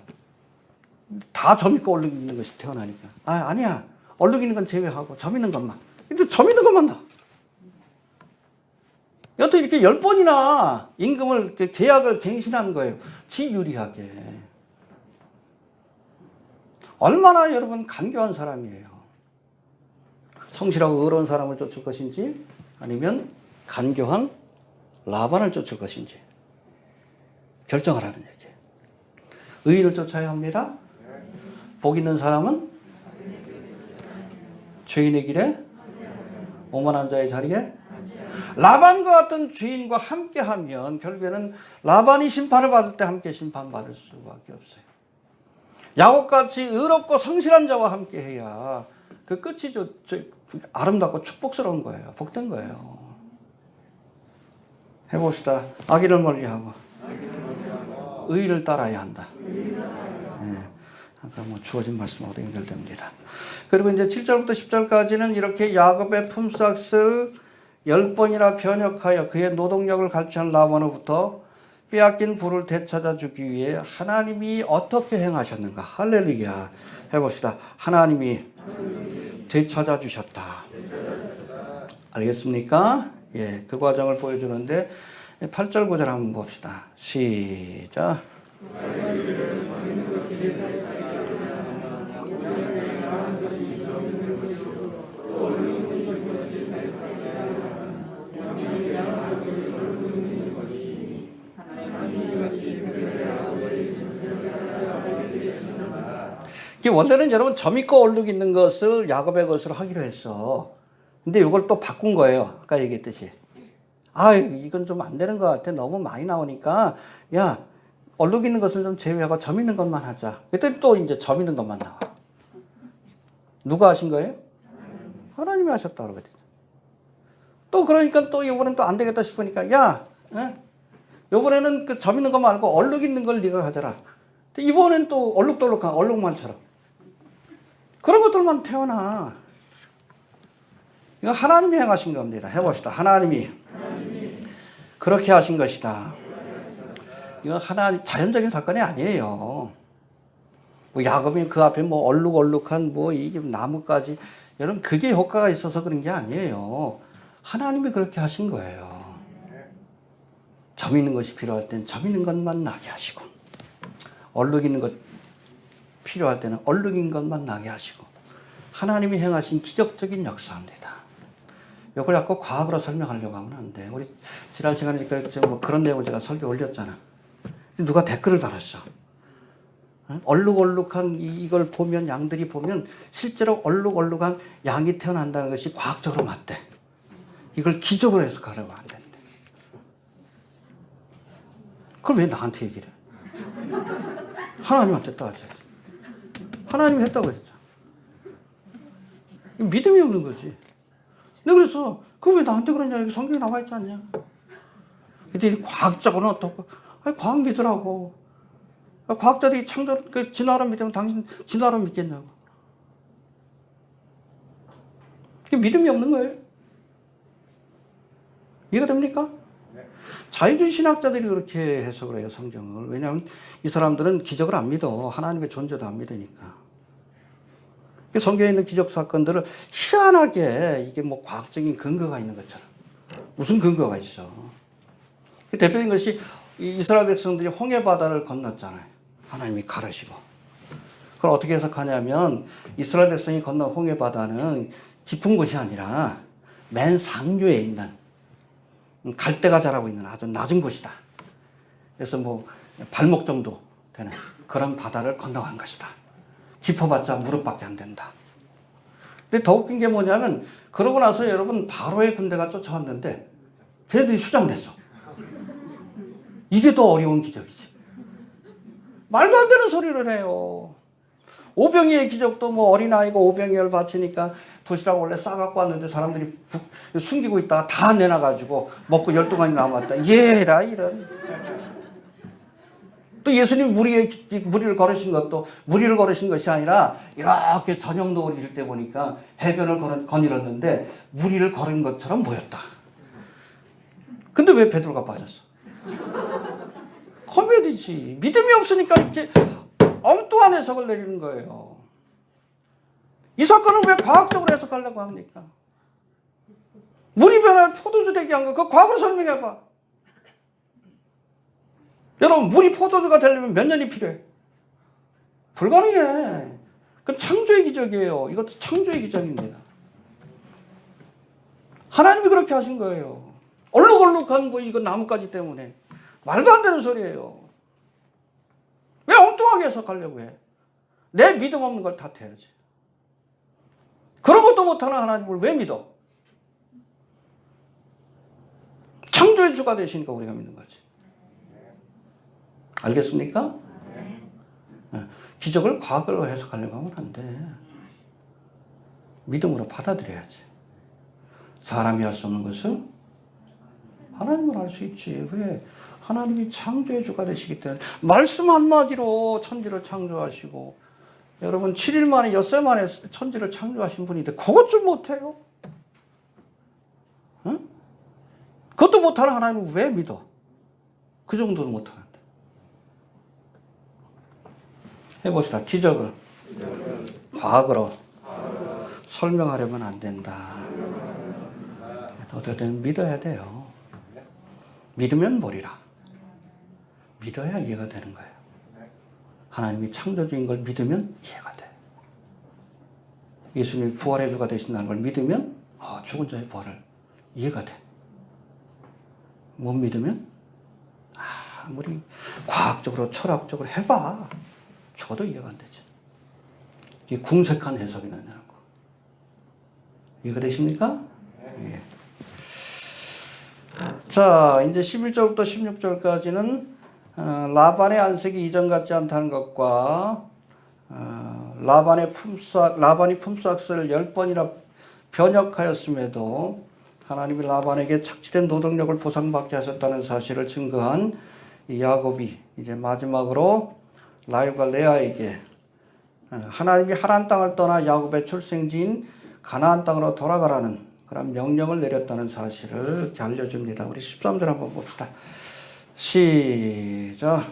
다 점 있고 얼룩 있는 것이 태어나니까 아니야, 얼룩 있는 건 제외하고 점 있는 것만. 근데 점 있는 것만 나. 여튼 이렇게 10번이나 임금을 계약을 갱신한 거예요. 지 유리하게. 얼마나 여러분 간교한 사람이에요. 성실하고 의로운 사람을 쫓을 것인지 아니면 간교한 라반을 쫓을 것인지 결정하라는 얘기예요. 의인을 쫓아야 합니다. 복 있는 사람은 죄인의 길에 오만한 자의 자리에. 라반과 같은 죄인과 함께하면 결국에는 라반이 심판을 받을 때 함께 심판받을 수밖에 없어요. 야곱같이 의롭고 성실한 자와 함께해야 그 끝이 아름답고 축복스러운 거예요. 복된 거예요. 해봅시다. 악인을 멀리하고 의를 따라야 한다. 네. 아까 주어진 말씀하고도 연결됩니다. 그리고 이제 7절부터 10절까지는 이렇게 야곱의 품삯을 10번이나 변역하여 그의 노동력을 갈취한 라반으로부터 빼앗긴 부를 되찾아 주기 위해 하나님이 어떻게 행하셨는가. 할렐루야. 해봅시다. 하나님이 되찾아 주셨다. 알겠습니까? 예, 그 과정을 보여주는데 8절 9절 한번 봅시다. 시작. 원래는 여러분 점 있고 얼룩 있는 것을 야곱의 것으로 하기로 했어. 근데 이걸 또 바꾼 거예요. 아까 얘기했듯이. 이건 좀 안 되는 것 같아. 너무 많이 나오니까 야, 얼룩 있는 것은 좀 제외하고 점 있는 것만 하자. 그랬더니 또 이제 점 있는 것만 나와. 누가 하신 거예요? 하나님이 하셨다 그러거든요. 또 그러니까 또 이번엔 또 안 되겠다 싶으니까 야, 이번에는 그 점 있는 거 말고 얼룩 있는 걸 네가 가져라. 이번엔 또 얼룩덜룩한 얼룩말처럼 그런 것들만 태어나. 이거 하나님이 행하신 겁니다. 해봅시다. 하나님이 그렇게 하신 것이다. 이거 하나님 자연적인 사건이 아니에요. 야곱이 그 앞에 얼룩얼룩한 이게 나무까지, 여러분 그게 효과가 있어서 그런 게 아니에요. 하나님이 그렇게 하신 거예요. 점 있는 것이 필요할 땐 점 있는 것만 나게 하시고, 얼룩 있는 것 필요할 때는 얼룩 있는 것만 나게 하시고, 하나님이 행하신 기적적인 역사입니다. 이걸 자꾸 과학으로 설명하려고 하면 안 돼. 우리 지난 시간에 그런 내용을 제가 설교 올렸잖아. 누가 댓글을 달았어. 얼룩얼룩한 이걸 보면, 양들이 보면 실제로 얼룩얼룩한 양이 태어난다는 것이 과학적으로 맞대. 이걸 기적으로 해석하려고 안 된대. 그걸 왜 나한테 얘기를 해? 하나님한테 따져야지. 하나님이 했다고 했잖아. 믿음이 없는 거지. 내가 그래서 그거 왜 나한테 그러냐? 여기 성경에 나와 있지 않냐? 그랬더니 과학적으로는 어떻고? 아니, 과학 믿으라고. 과학자들이 창조, 그 진화론 믿으면 당신 진화론 믿겠냐고. 그게 믿음이 없는 거예요. 이해가 됩니까? 자유주의 신학자들이 그렇게 해석을 해요, 성경을. 왜냐하면 이 사람들은 기적을 안 믿어. 하나님의 존재도 안 믿으니까. 성경에 있는 기적 사건들을 희한하게 이게 뭐 과학적인 근거가 있는 것처럼. 무슨 근거가 있어. 그 대표적인 것이 이스라엘 백성들이 홍해 바다를 건넜잖아요. 하나님이 가르시고. 그걸 어떻게 해석하냐면 이스라엘 백성이 건넌 홍해 바다는 깊은 곳이 아니라 맨 상류에 있는 갈대가 자라고 있는 아주 낮은 곳이다. 그래서 뭐 발목 정도 되는 그런 바다를 건너간 것이다. 깊어봤자 무릎밖에 안 된다. 근데 더 웃긴 게 뭐냐면 그러고 나서 여러분 바로의 군대가 쫓아왔는데 걔네들이 수장됐어. 이게 더 어려운 기적이지. 말도 안 되는 소리를 해요. 오병이의 기적도 뭐 어린아이가 오병이를 바치니까 도시락 원래 싸갖고 왔는데 사람들이 숨기고 있다가 다 내놔가지고 먹고 12간이 남았다. 예라 이런. 또 예수님 무리를 걸으신 것도 무리를 걸으신 것이 아니라 이렇게 저녁 노을일 때 보니까 해변을 거닐었는데 무리를 걸은 것처럼 보였다. 근데 왜 베드로가 빠졌어? 코미디지. 믿음이 없으니까 이렇게 엉뚱한 해석을 내리는 거예요. 이 사건을 왜 과학적으로 해석하려고 합니까? 물이 변화를 포도주 되게 한 거, 그거 과학으로 설명해봐. 여러분, 물이 포도주가 되려면 몇 년이 필요해? 불가능해. 그건 창조의 기적이에요. 이것도 창조의 기적입니다. 하나님이 그렇게 하신 거예요. 얼룩얼룩한 뭐 이거 나뭇가지 때문에. 말도 안 되는 소리예요. 왜 엉뚱하게 해석하려고 해? 내 믿음 없는 걸 탓해야지. 그런 것도 못하는 하나님을 왜 믿어? 창조의 주가 되시니까 우리가 믿는 거지. 알겠습니까? 네. 기적을 과학으로 해석하려고 하면 안 돼. 믿음으로 받아들여야지. 사람이 할 수 없는 것을 하나님은 할 수 있지. 왜? 하나님이 창조의 주가 되시기 때문에 말씀 한마디로 천지를 창조하시고 여러분 7일 만에 엿새 만에 천지를 창조하신 분인데 그것 좀 못해요? 응? 그것도 못하는 하나님을 왜 믿어? 그 정도도 못하는데. 해봅시다. 기적을 과학으로 설명하려면 안 된다. 어쨌든 믿어야 돼요. 믿으면 보리라. 믿어야 이해가 되는 거예요. 하나님이 창조주인 걸 믿으면 이해가 돼. 예수님이 부활의 주가 되신다는 걸 믿으면 죽은 자의 부활을 이해가 돼. 못 믿으면 아무리 과학적으로 철학적으로 해봐. 죽어도 이해가 안 되죠. 이 궁색한 해석이 나는 거. 이해가 되십니까? 예. 자, 이제 11절부터 16절까지는 라반의 안색이 이전 같지 않다는 것과 라반이 품삯을 10번이나 변역하였음에도 하나님이 라반에게 착취된 노동력을 보상받게 하셨다는 사실을 증거한 야곱이 이제 마지막으로 라헬과 레아에게 하나님이 하란 땅을 떠나 야곱의 출생지인 가나안 땅으로 돌아가라는 그런 명령을 내렸다는 사실을 이렇게 알려줍니다. 우리 13절 한번 봅시다. 시작.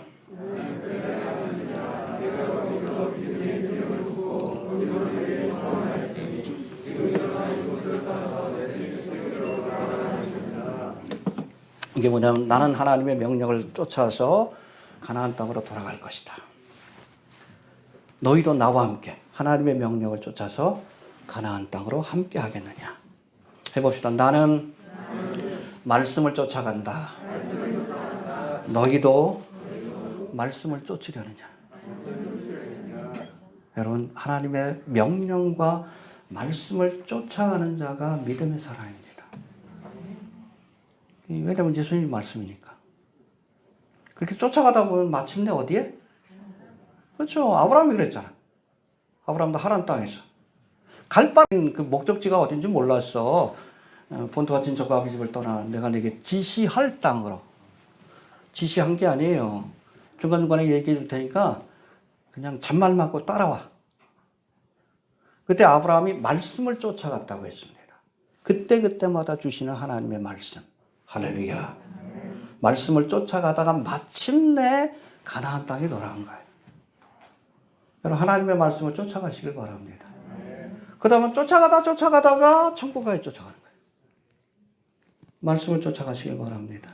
이게 뭐냐면 나는 하나님의 명령을 쫓아서 가나안 땅으로 돌아갈 것이다. 너희도 나와 함께 하나님의 명령을 쫓아서 가나안 땅으로 함께 하겠느냐. 해봅시다. 나는 말씀을 쫓아간다. 너희도 말씀을 쫓으려느냐. 여러분, 하나님의 명령과 말씀을 쫓아가는 자가 믿음의 사람입니다. 왜냐하면 예수님 말씀이니까. 그렇게 쫓아가다 보면 마침내 어디에? 그렇죠. 아브라함이 그랬잖아. 아브라함도 하란 땅에서. 갈 바른 그 목적지가 어딘지 몰랐어. 본토와 친척과 아버지 집을 떠나 내가 내게 지시할 땅으로. 지시한 게 아니에요. 중간중간에 얘기해 줄 테니까 그냥 잔말 맞고 따라와. 그때 아브라함이 말씀을 쫓아갔다고 했습니다. 그때마다 주시는 하나님의 말씀. 할렐루야. 말씀을 쫓아가다가 마침내 가나안 땅에 돌아간 거예요. 여러분 하나님의 말씀을 쫓아가시길 바랍니다. 그 다음에 쫓아가다가 천국까지 쫓아가는 거예요. 말씀을 쫓아가시길 바랍니다.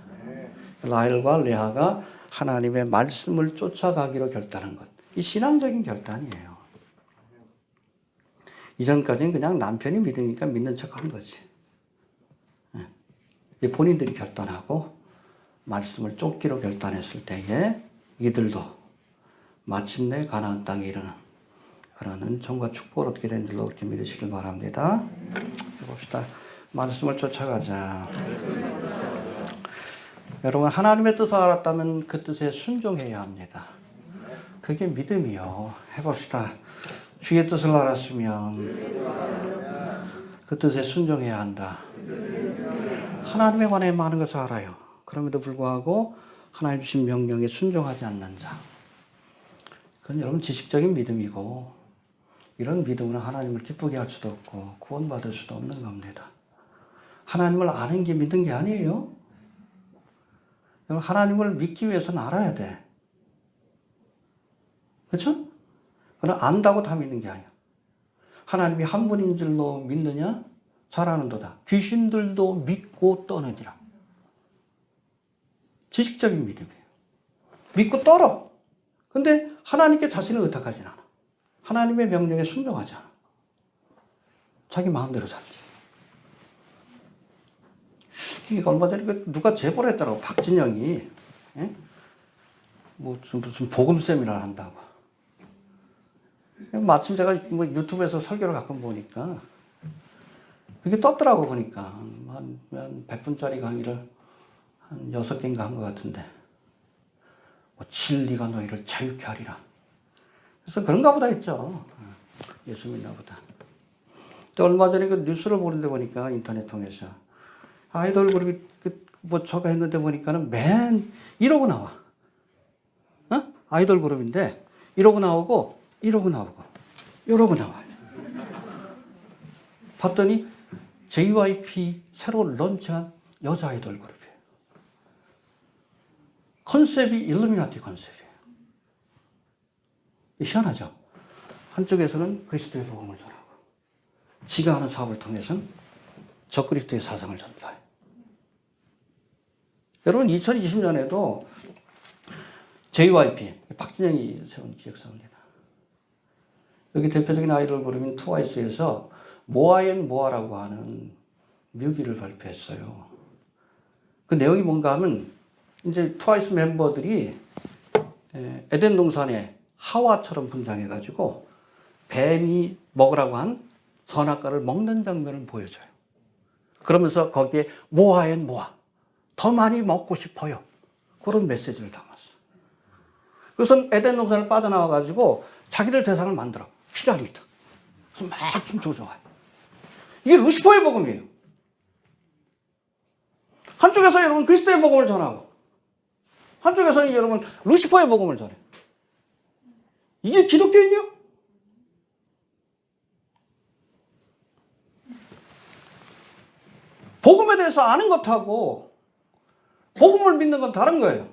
라헬과 레아가 하나님의 말씀을 쫓아가기로 결단한 것. 이 신앙적인 결단이에요. 이전까지는 그냥 남편이 믿으니까 믿는 척 한 거지. 본인들이 결단하고 말씀을 쫓기로 결단했을 때에 이들도 마침내 가나안 땅에 이르는 그런 은총과 축복을 얻게 된 줄로 그렇게 믿으시길 바랍니다. 봅시다. 말씀을 쫓아가자. 여러분 하나님의 뜻을 알았다면 그 뜻에 순종해야 합니다. 그게 믿음이요. 해봅시다. 주의 뜻을 알았으면 그 뜻에 순종해야 한다. 하나님에 관해 많은 것을 알아요. 그럼에도 불구하고 하나님 주신 명령에 순종하지 않는 자. 그건 여러분 지식적인 믿음이고 이런 믿음으로 하나님을 기쁘게 할 수도 없고 구원받을 수도 없는 겁니다. 하나님을 아는 게 믿는 게 아니에요. 하나님을 믿기 위해서는 알아야 돼. 그렇죠? 그러나 안다고 다 믿는 게 아니야. 하나님이 한 분인 줄로 믿느냐? 잘 아는도다. 귀신들도 믿고 떠느니라. 지식적인 믿음이에요. 믿고 떨어. 근데 하나님께 자신을 의탁하지 않아. 하나님의 명령에 순종하지 않아. 자기 마음대로 살지. 얼마 전에 누가 제보를 했더라고. 박진영이 무슨 복음 세미나를 한다고. 마침 제가 유튜브에서 설교를 가끔 보니까 그게 떴더라고. 보니까 한 100분짜리 강의를 한 6개인가 한 것 같은데 진리가 너희를 자유케 하리라. 그래서 그런가 보다 했죠. 예수 믿나 보다. 또 얼마 전에 그 뉴스를 보는데 보니까 인터넷 통해서 아이돌 그룹이 저거 했는데 보니까는 맨 이러고 나와. 아이돌 그룹인데 이러고 나오고 이러고 나와요. 봤더니 JYP 새로 런칭한 여자 아이돌 그룹이에요. 컨셉이 일루미나티 컨셉이에요. 희한하죠? 한쪽에서는 그리스도의 복음을 전하고 지가 하는 사업을 통해서는 적그리스도의 사상을 전파해요. 여러분 2020년에도 JYP, 박진영이 세운 기획사입니다. 여기 대표적인 아이돌 그룹인 트와이스에서 모아앤모아라고 하는 뮤비를 발표했어요. 그 내용이 뭔가 하면 이제 트와이스 멤버들이 에덴 동산에 하와처럼 분장해가지고 뱀이 먹으라고 한 선악과를 먹는 장면을 보여줘요. 그러면서 거기에 모아앤모아, 더 많이 먹고 싶어요. 그런 메시지를 담았어. 그래서 에덴 동산을 빠져나와가지고 자기들 대상을 만들어. 피라미드. 그래서 막 춤추고 좋아요. 이게 루시퍼의 복음이에요. 한쪽에서 여러분 그리스도의 복음을 전하고 한쪽에서는 여러분 루시퍼의 복음을 전해. 이게 기독교인이요? 복음에 대해서 아는 것하고 복음을 믿는 건 다른 거예요.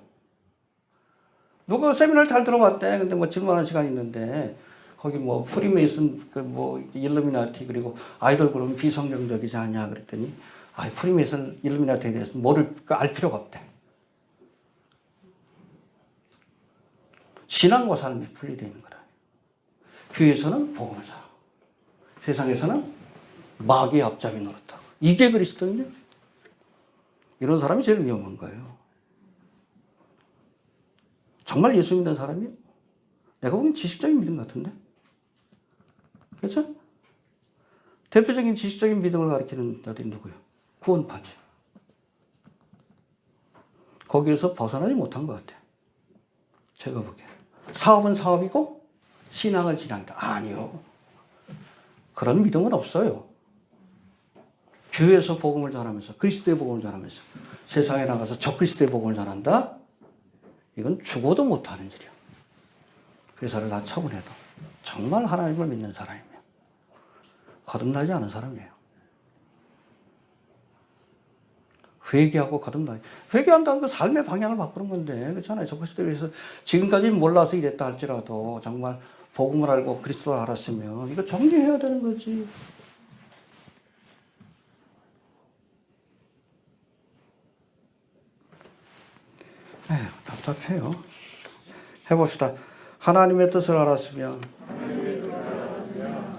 누가 세미나를 잘 들어봤대. 근데 뭐 질문하는 시간이 있는데 거기 뭐 프리메이슨 일루미나티 그리고 아이돌 그룹은 비성경적이지 않냐 그랬더니 프리메이슨 일루미나티에 대해서 알 필요가 없대. 신앙과 삶이 분리되어 있는 거다. 교회에서는 복음을 살아. 세상에서는 마귀의 앞잡이 노릇하고. 이게 그리스도인이요? 이런 사람이 제일 위험한 거예요. 정말 예수 믿는 사람이요? 내가 보기엔 지식적인 믿음 같은데? 그렇죠? 대표적인 지식적인 믿음을 가리키는 자들이 누구예요? 구원파지. 거기에서 벗어나지 못한 것 같아요. 제가 보기에. 사업은 사업이고 신앙은 신앙이다. 아니요. 그런 믿음은 없어요. 교회에서 복음을 전하면서 그리스도의 복음을 전하면서 세상에 나가서 저 그리스도의 복음을 전한다? 이건 죽어도 못하는 일이야. 회사를 다 처분해도 정말 하나님을 믿는 사람이면 거듭나지 않은 사람이에요. 회개하고 거듭나. 회개한다는 건 삶의 방향을 바꾸는 건데 그렇잖아요. 저 그리스도에서 지금까지 몰라서 이랬다 할지라도 정말 복음을 알고 그리스도를 알았으면 이거 정리해야 되는 거지. 에휴, 답답해요. 해봅시다. 하나님의 뜻을 알았으면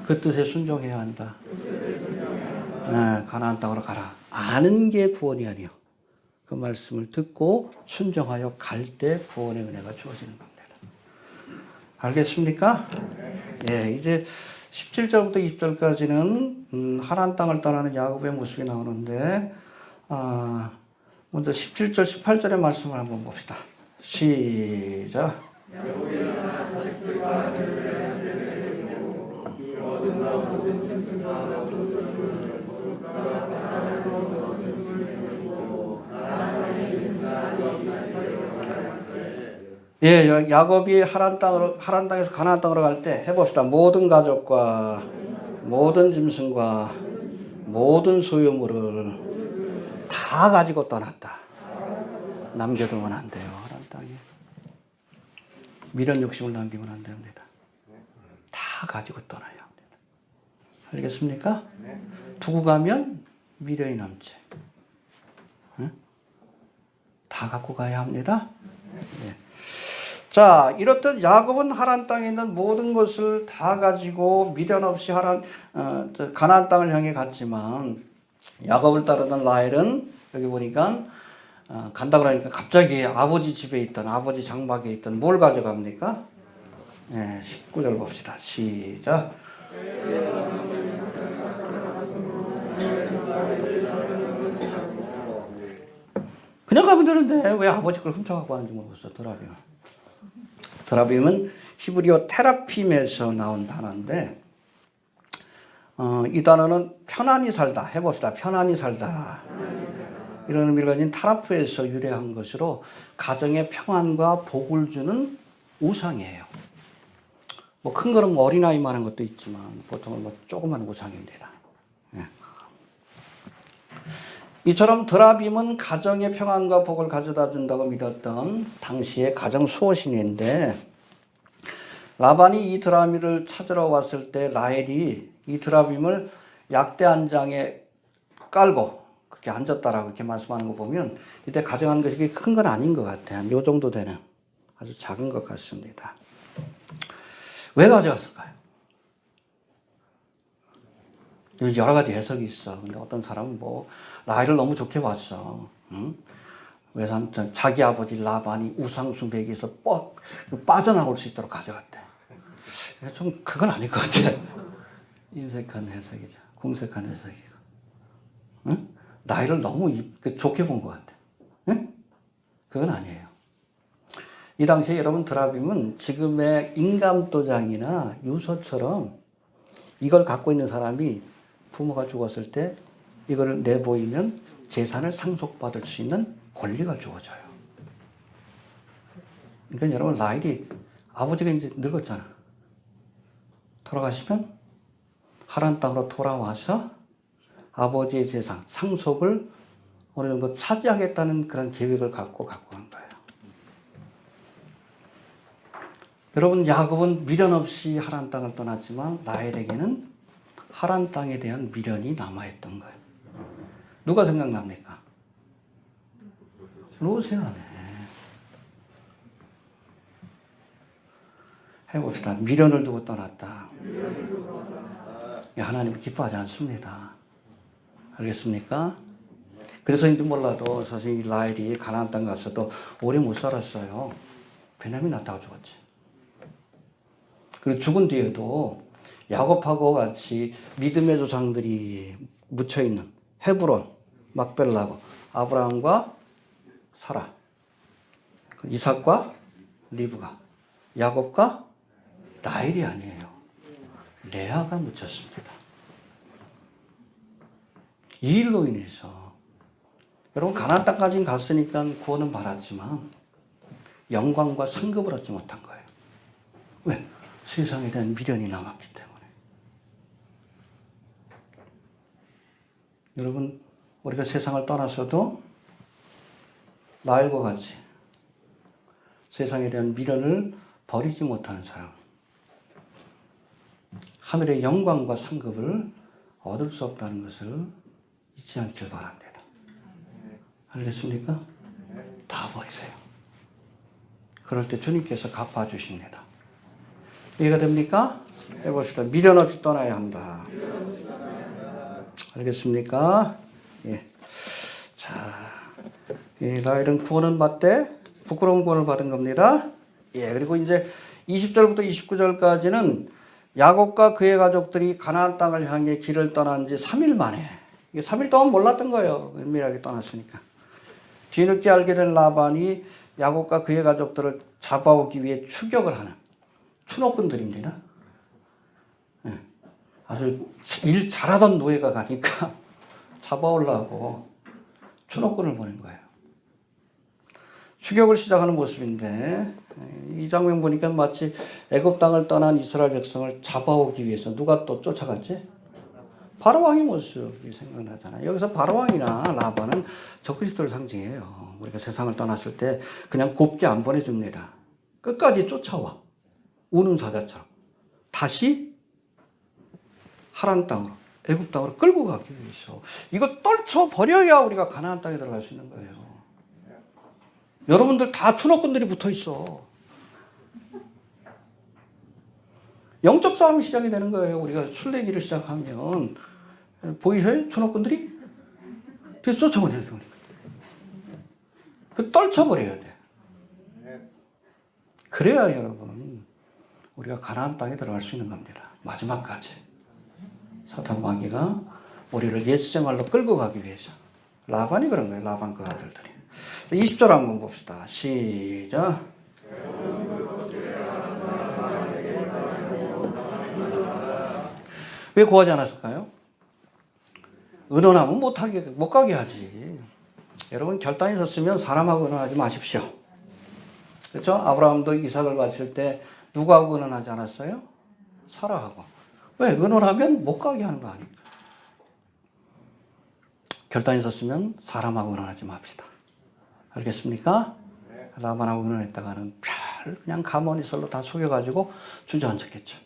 그 뜻에 순종해야 한다. 네, 가나안 땅으로 가라. 아는 게 구원이 아니요. 그 말씀을 듣고 순종하여 갈 때 구원의 은혜가 주어지는 겁니다. 알겠습니까? 예, 이제 17절부터 20절까지는 하나안 땅을 떠나는 야곱의 모습이 나오는데 먼저 17절, 18절의 말씀을 한번 봅시다. 시작. 예, 야곱이 하란 땅에서 가나안 땅으로 갈 때 해봅시다. 모든 가족과 모든 짐승과 모든 소유물을 다 가지고 떠났다. 남겨두면 안 돼요. 하란 땅에 미련 욕심을 남기면 안 됩니다. 다 가지고 떠나야 합니다. 알겠습니까? 두고 가면 미련이 남지. 응? 다 갖고 가야 합니다. 네. 자, 이렇듯 야곱은 하란 땅에 있는 모든 것을 다 가지고 미련 없이 가나안 땅을 향해 갔지만 야곱을 따르던 라헬은 여기 보니까 간다 그러니까 갑자기 아버지 집에 있던 아버지 장막에 있던 뭘 가져갑니까? 네, 19절 봅시다. 시작. 그냥 가면 되는데 왜 아버지 걸 훔쳐갖고 하는지 모르겠어. 드라빔은 히브리어 테라핌에서 나온 단어인데 이 단어는 편안히 살다. 해봅시다. 편안히 살다. 이런 의미를 가진 타라프에서 유래한 것으로 가정의 평안과 복을 주는 우상이에요. 뭐 큰 거는 어린아이만한 것도 있지만 보통은 뭐 조그만 우상입니다. 예. 이처럼 드라빔은 가정의 평안과 복을 가져다 준다고 믿었던 당시의 가정 수호신인데 라반이 이 드라빔을 찾으러 왔을 때 라헬이 이 드라빔을 약대 한 장에 깔고 그렇게 앉았다라고 이렇게 말씀하는 거 보면 이때 가져간 것이 큰 건 아닌 것 같아요. 한 요 정도 되는 아주 작은 것 같습니다. 왜 가져갔을까요? 여러 가지 해석이 있어. 근데 어떤 사람은 뭐 라헬을 너무 좋게 봤어. 응? 왜냐하면 자기 아버지 라반이 우상숭배에게서 빠져나올 수 있도록 가져갔대. 좀 그건 아닐 것 같아. 인색한 해석이죠. 궁색한 해석이고. 응? 라헬을 너무 좋게 본 것 같아. 응? 그건 아니에요. 이 당시에 여러분 드라빔은 지금의 인감도장이나 유서처럼 이걸 갖고 있는 사람이 부모가 죽었을 때 이걸 내보이면 재산을 상속받을 수 있는 권리가 주어져요. 그러니까 여러분 라헬이 아버지가 이제 늙었잖아. 돌아가시면 하란 땅으로 돌아와서 아버지의 재산, 상속을 어느 정도 차지하겠다는 그런 계획을 갖고 간 거예요. 여러분 야곱은 미련 없이 하란 땅을 떠났지만 라헬에게는 하란 땅에 대한 미련이 남아있던 거예요. 누가 생각납니까? 로세아네. 해봅시다. 미련을 두고 떠났다. 하나님 기뻐하지 않습니다. 알겠습니까? 그래서인지 몰라도 사실 이 라헬이 가나안 땅 가서도 오래 못 살았어요. 베냐민 낳다가 죽었지. 그리고 죽은 뒤에도 야곱하고 같이 믿음의 조상들이 묻혀있는 헤브론, 막벨라고 아브라함과 사라, 이삭과 리브가, 야곱과 라헬이 아니에요. 레아가 묻혔습니다. 이 일로 인해서 여러분 가나안 땅까지는 갔으니까 구원은 받았지만 영광과 상급을 얻지 못한 거예요. 왜? 세상에 대한 미련이 남았기 때문에. 여러분 우리가 세상을 떠나서도 나일과 같이 세상에 대한 미련을 버리지 못하는 사람, 하늘의 영광과 상급을 얻을 수 없다는 것을 잊지 않길 바랍니다. 알겠습니까? 다 버리세요. 그럴 때 주님께서 갚아주십니다. 이해가 됩니까? 해봅시다. 미련 없이 떠나야 한다. 알겠습니까? 예. 자, 라헬은 구원은 받되 부끄러운 구원을 받은 겁니다. 예, 그리고 이제 20절부터 29절까지는 야곱과 그의 가족들이 가나안 땅을 향해 길을 떠난 지 3일 만에, 이게 3일 동안 몰랐던 거예요. 은밀하게 떠났으니까. 뒤늦게 알게 된 라반이 야곱과 그의 가족들을 잡아오기 위해 추격을 하는 추노꾼들입니다. 예, 아주 일 잘하던 노예가 가니까 잡아오려고 추노꾼을 보낸 거예요. 추격을 시작하는 모습인데 이 장면 보니까 마치 애굽 땅을 떠난 이스라엘 백성을 잡아오기 위해서 누가 또 쫓아갔지? 바로왕의 모습이 생각나잖아요. 여기서 바로왕이나 라반은 적그리스도를 상징해요. 우리가 세상을 떠났을 때 그냥 곱게 안 보내줍니다. 끝까지 쫓아와. 우는 사자처럼. 다시 하란 땅으로, 애굽 땅으로 끌고 가기 위해서. 이거 떨쳐버려야 우리가 가나안 땅에 들어갈 수 있는 거예요. 여러분들 다 추노꾼들이 붙어 있어. 영적 싸움이 시작이 되는 거예요. 우리가 순례기를 시작하면 보이세요? 추노꾼들이 뒤에서 쫓아오네요. 그 떨쳐버려야 돼. 그래야 여러분 우리가 가나안 땅에 들어갈 수 있는 겁니다. 마지막까지 사탄 마귀가 우리를 옛 생활로 끌고 가기 위해서. 라반이 그런 거예요. 라반 그 아들들이. 20절 한번 봅시다. 시작. 왜 구하지 않았을까요? 의논하면 못 가게 하지. 여러분 결단이 섰으면 사람하고 의논하지 마십시오. 그렇죠? 아브라함도 이삭을 바칠 때 누구하고 의논하지 않았어요? 사라하고. 왜? 의논하면 못 가게 하는 거 아닙니까? 결단이 섰으면 사람하고 의논하지 맙시다. 알겠습니까? 라반하고 의논했다가는 그냥 가만히 설로 다 속여가지고 주저앉았겠죠.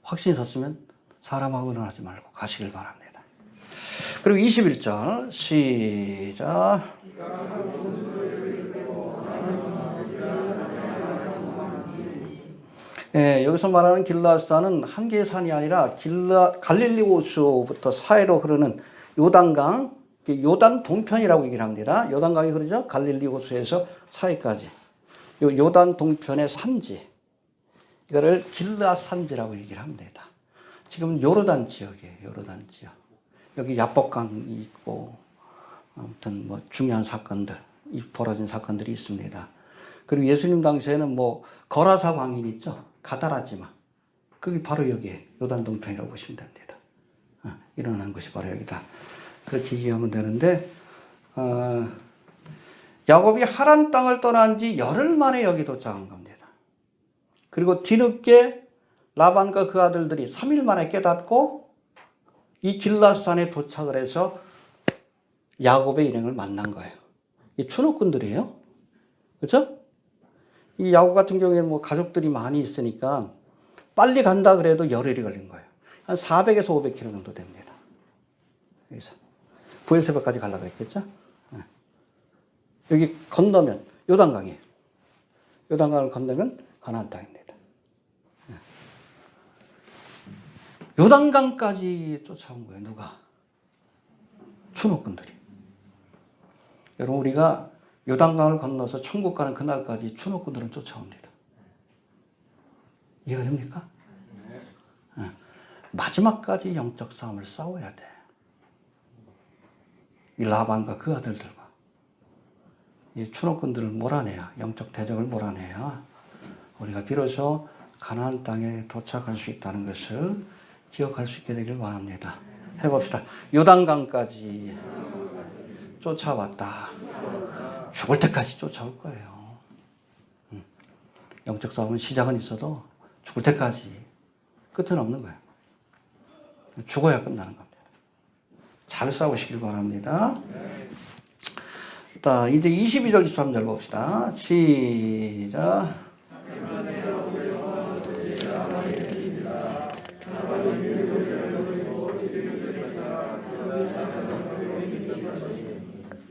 확신이 섰으면 사람하고 의논하지 말고 가시길 바랍니다. 그리고 21절 시작. 예, 여기서 말하는 길라앗산은 한 개의 산이 아니라 갈릴리 호수부터 사해로 흐르는 요단강, 요단 동편이라고 얘기를 합니다. 요단강이 흐르죠. 갈릴리 호수에서 사해까지. 요 요단 동편의 산지. 이거를 길라앗 산지라고 얘기를 합니다. 지금 요르단 지역이에요. 요르단 지역. 여기 야복강이 있고 아무튼 뭐 중요한 사건들, 벌어진 사건들이 있습니다. 그리고 예수님 당시에는 뭐 거라사 광인 있죠. 가다라지마. 그게 바로 여기에 요단 동편이라고 보시면 됩니다. 일어난 것이 바로 여기다. 그렇게 이해하면 되는데 야곱이 하란 땅을 떠난 지 열흘 만에 여기 도착한 겁니다. 그리고 뒤늦게 라반과 그 아들들이 3일 만에 깨닫고 이 길라앗산에 도착을 해서 야곱의 일행을 만난 거예요. 이 추노꾼들이에요. 그렇죠? 이 야곱 같은 경우에는 뭐 가족들이 많이 있으니까 빨리 간다 그래도 열흘이 걸린 거예요. 한 400에서 500km 정도 됩니다. 여기서 부엘세바까지 가려고 했겠죠? 여기 건너면 요단강이에요. 요단강을 건너면 가나안 땅입니다. 요단강까지 쫓아온 거예요. 누가? 추노꾼들이. 여러분 우리가 요단강을 건너서 천국 가는 그날까지 추노꾼들은 쫓아옵니다. 이해가 됩니까? 네. 마지막까지 영적 싸움을 싸워야 돼. 이 라반과 그 아들들과 이 추노꾼들을 몰아내야, 영적 대적을 몰아내야 우리가 비로소 가나안 땅에 도착할 수 있다는 것을 기억할 수 있게 되길 바랍니다. 해봅시다. 요단강까지 쫓아왔다. 죽을 때까지 쫓아올 거예요. 영적 싸움은 시작은 있어도 죽을 때까지 끝은 없는 거예요. 죽어야 끝나는 겁니다. 잘 싸우시길 바랍니다. 자, 이제 22절, 23절 봅시다. 시작.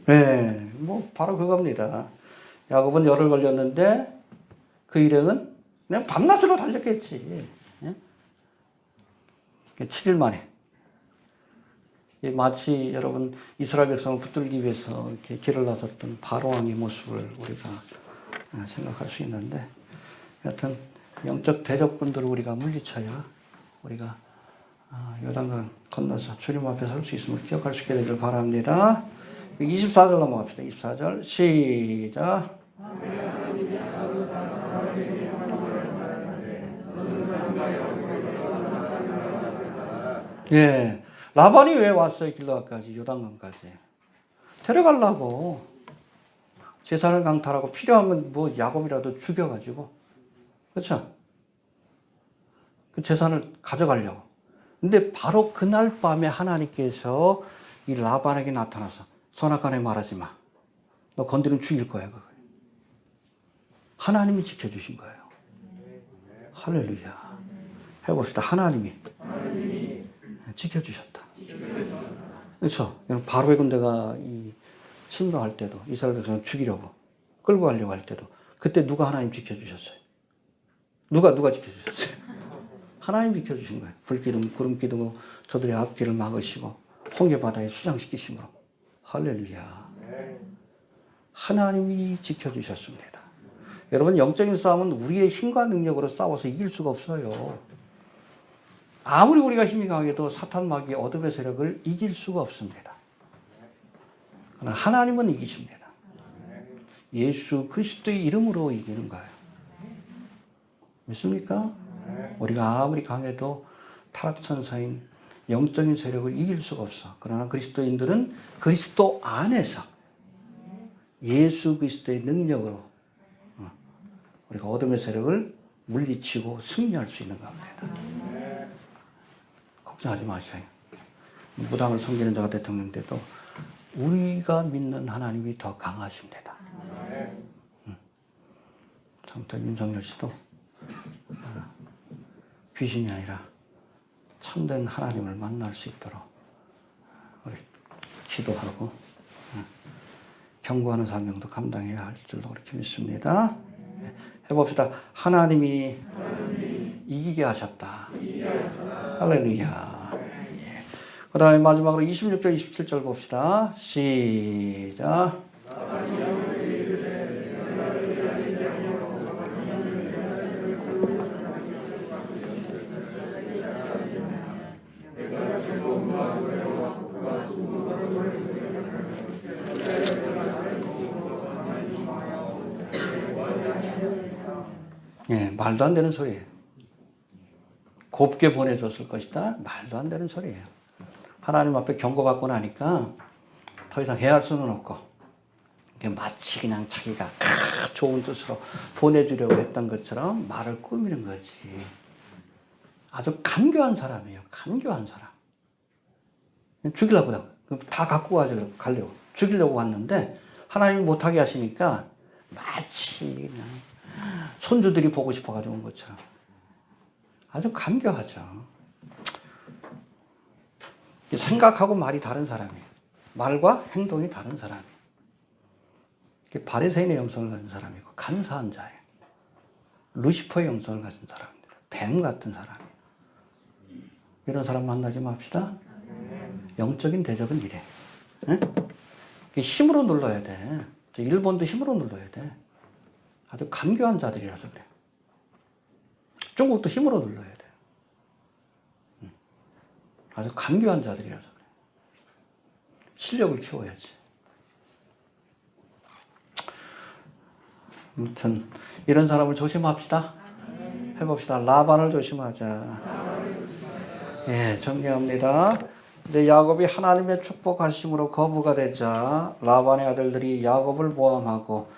네, 뭐 바로 그겁니다. 야곱은 열을 걸렸는데 그 일행은 그냥 밤낮으로 달렸겠지. 예? 7일 만에. 마치 여러분 이스라엘 백성을 붙들기 위해서 이렇게 길을 나섰던 바로 왕의 모습을 우리가 생각할 수 있는데, 여하튼 영적 대적군들을 우리가 물리쳐야 우리가 요단강 건너서 주님 앞에 설 수 있음을 기억할 수 있게 되길 바랍니다. 24절 넘어갑시다. 24절 시작. 예, 라반이 왜 왔어요? 길르앗까지, 요단강까지 데려가려고. 재산을 강탈하고 필요하면 뭐 야곱이라도 죽여가지고, 그렇죠? 그 재산을 가져가려고. 근데 바로 그날 밤에 하나님께서 이 라반에게 나타나서 선악간에 말하지 마. 너 건드리면 죽일 거야. 그거. 하나님이 지켜주신 거예요. 할렐루야. 해봅시다. 하나님이 지켜주셨다. 그렇죠? 바로의 군대가 이 침노할 때도 이스라엘 백성을 죽이려고 끌고 가려고 할 때도 그때 누가 하나님 지켜주셨어요? 누가 지켜주셨어요? 하나님 지켜주신 거예요. 불기둥, 구름기둥으로 저들의 앞길을 막으시고 홍해 바다에 수장시키심으로. 할렐루야. 하나님이 지켜주셨습니다. 여러분, 영적인 싸움은 우리의 힘과 능력으로 싸워서 이길 수가 없어요. 아무리 우리가 힘이 강해도 사탄 마귀의 어둠의 세력을 이길 수가 없습니다. 그러나 하나님은 이기십니다. 예수 그리스도의 이름으로 이기는 거예요. 믿습니까? 우리가 아무리 강해도 타락천사인 영적인 세력을 이길 수가 없어. 그러나 그리스도인들은 그리스도 안에서 예수 그리스도의 능력으로 우리가 어둠의 세력을 물리치고 승리할 수 있는 겁니다. 걱정하지 마셔요. 무당을 섬기는 자가 대통령 때도 우리가 믿는 하나님이 더 강하십니다. 참부터 윤석열 씨도 귀신이 아니라 참된 하나님을 만날 수 있도록 우리 기도하고 경고하는 사명도 감당해야 할 줄로 그렇게 믿습니다. 해봅시다. 하나님이 이기게 하셨다. 할렐루야. 예. 그 다음에 마지막으로 26절, 27절 봅시다. 시작. 예, 말도 안 되는 소리예요. 곱게 보내줬을 것이다. 말도 안 되는 소리예요. 하나님 앞에 경고받고 나니까 더 이상 해야 할 수는 없고, 마치 그냥 자기가 좋은 뜻으로 보내주려고 했던 것처럼 말을 꾸미는 거지. 아주 간교한 사람이에요. 간교한 사람. 죽이려고 다 갖고 가려고 죽이려고 왔는데 하나님이 못하게 하시니까 마치 그냥 손주들이 보고 싶어가지고 온 것처럼 아주 간교하죠. 생각하고 말이 다른 사람이에요. 말과 행동이 다른 사람이에요. 바리새인의 영성을 가진 사람이고 간사한 자예요. 루시퍼의 영성을 가진 사람입니다. 뱀 같은 사람이에요. 이런 사람 만나지 맙시다. 영적인 대적은 이래. 응? 힘으로 눌러야 돼. 일본도 힘으로 눌러야 돼. 아주 간교한 자들이라서 그래. 중국도 힘으로 눌러야 돼. 아주 간교한 자들이라서 그래. 실력을 키워야지. 아무튼 이런 사람을 조심합시다. 해봅시다. 라반을 조심하자. 예, 정리합니다. 근데 야곱이 하나님의 축복하심으로 거부가 되자 라반의 아들들이 야곱을 모함하고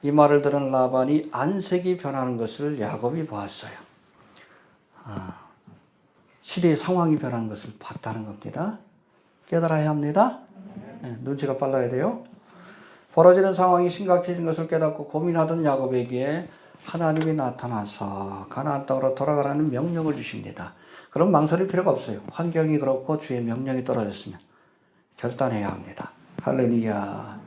이 말을 들은 라반이 안색이 변하는 것을 야곱이 보았어요. 시대의 상황이 변하는 것을 봤다는 겁니다. 깨달아야 합니다. 네, 눈치가 빨라야 돼요. 벌어지는 상황이 심각해진 것을 깨닫고 고민하던 야곱에게 하나님이 나타나서 가나안 땅으로 돌아가라는 명령을 주십니다. 그럼 망설일 필요가 없어요. 환경이 그렇고 주의 명령이 떨어졌으면 결단해야 합니다. 할렐루야.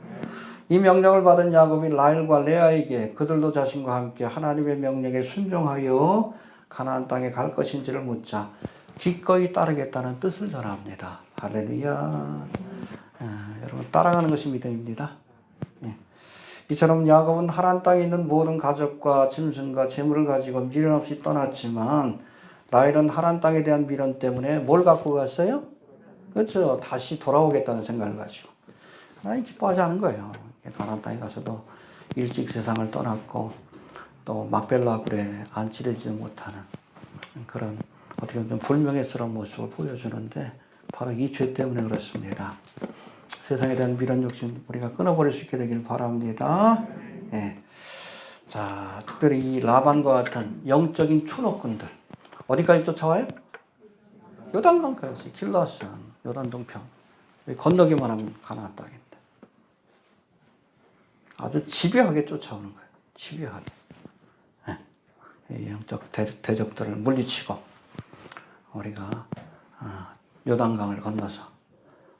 이 명령을 받은 야곱이 라헬과 레아에게 그들도 자신과 함께 하나님의 명령에 순종하여 가나안 땅에 갈 것인지를 묻자 기꺼이 따르겠다는 뜻을 전합니다. 할렐루야. 여러분 따라가는 것이 믿음입니다. 이처럼 야곱은 하란 땅에 있는 모든 가족과 짐승과 재물을 가지고 미련 없이 떠났지만 라헬은 하란 땅에 대한 미련 때문에 뭘 갖고 갔어요? 그렇죠. 다시 돌아오겠다는 생각을 가지고 기뻐하지 않은 거예요. 가나안 땅에 가서도 일찍 세상을 떠났고 또 막벨라굴에 안치되지 못하는 그런 어떻게 보면 좀 불명예스러운 모습을 보여주는데 바로 이 죄 때문에 그렇습니다. 세상에 대한 미련 욕심 우리가 끊어버릴 수 있게 되길 바랍니다. 예. 자, 특별히 이 라반과 같은 영적인 추노꾼들 어디까지 쫓아와요? 요단강까지 길라산, 요단 동편 건너기만 하면 가나안 땅인데 아주 집요하게 쫓아오는 거예요. 집요하게. 예. 영적 대적들을 물리치고 우리가 요단강을 건너서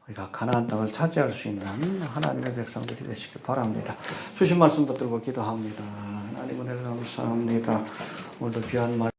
우리가 가나안 땅을 차지할 수 있는 하나님의 백성들이 되시길 바랍니다. 주신 말씀 붙들고 기도합니다. 하나님 은혜를 감사합니다. 오늘도 귀한 말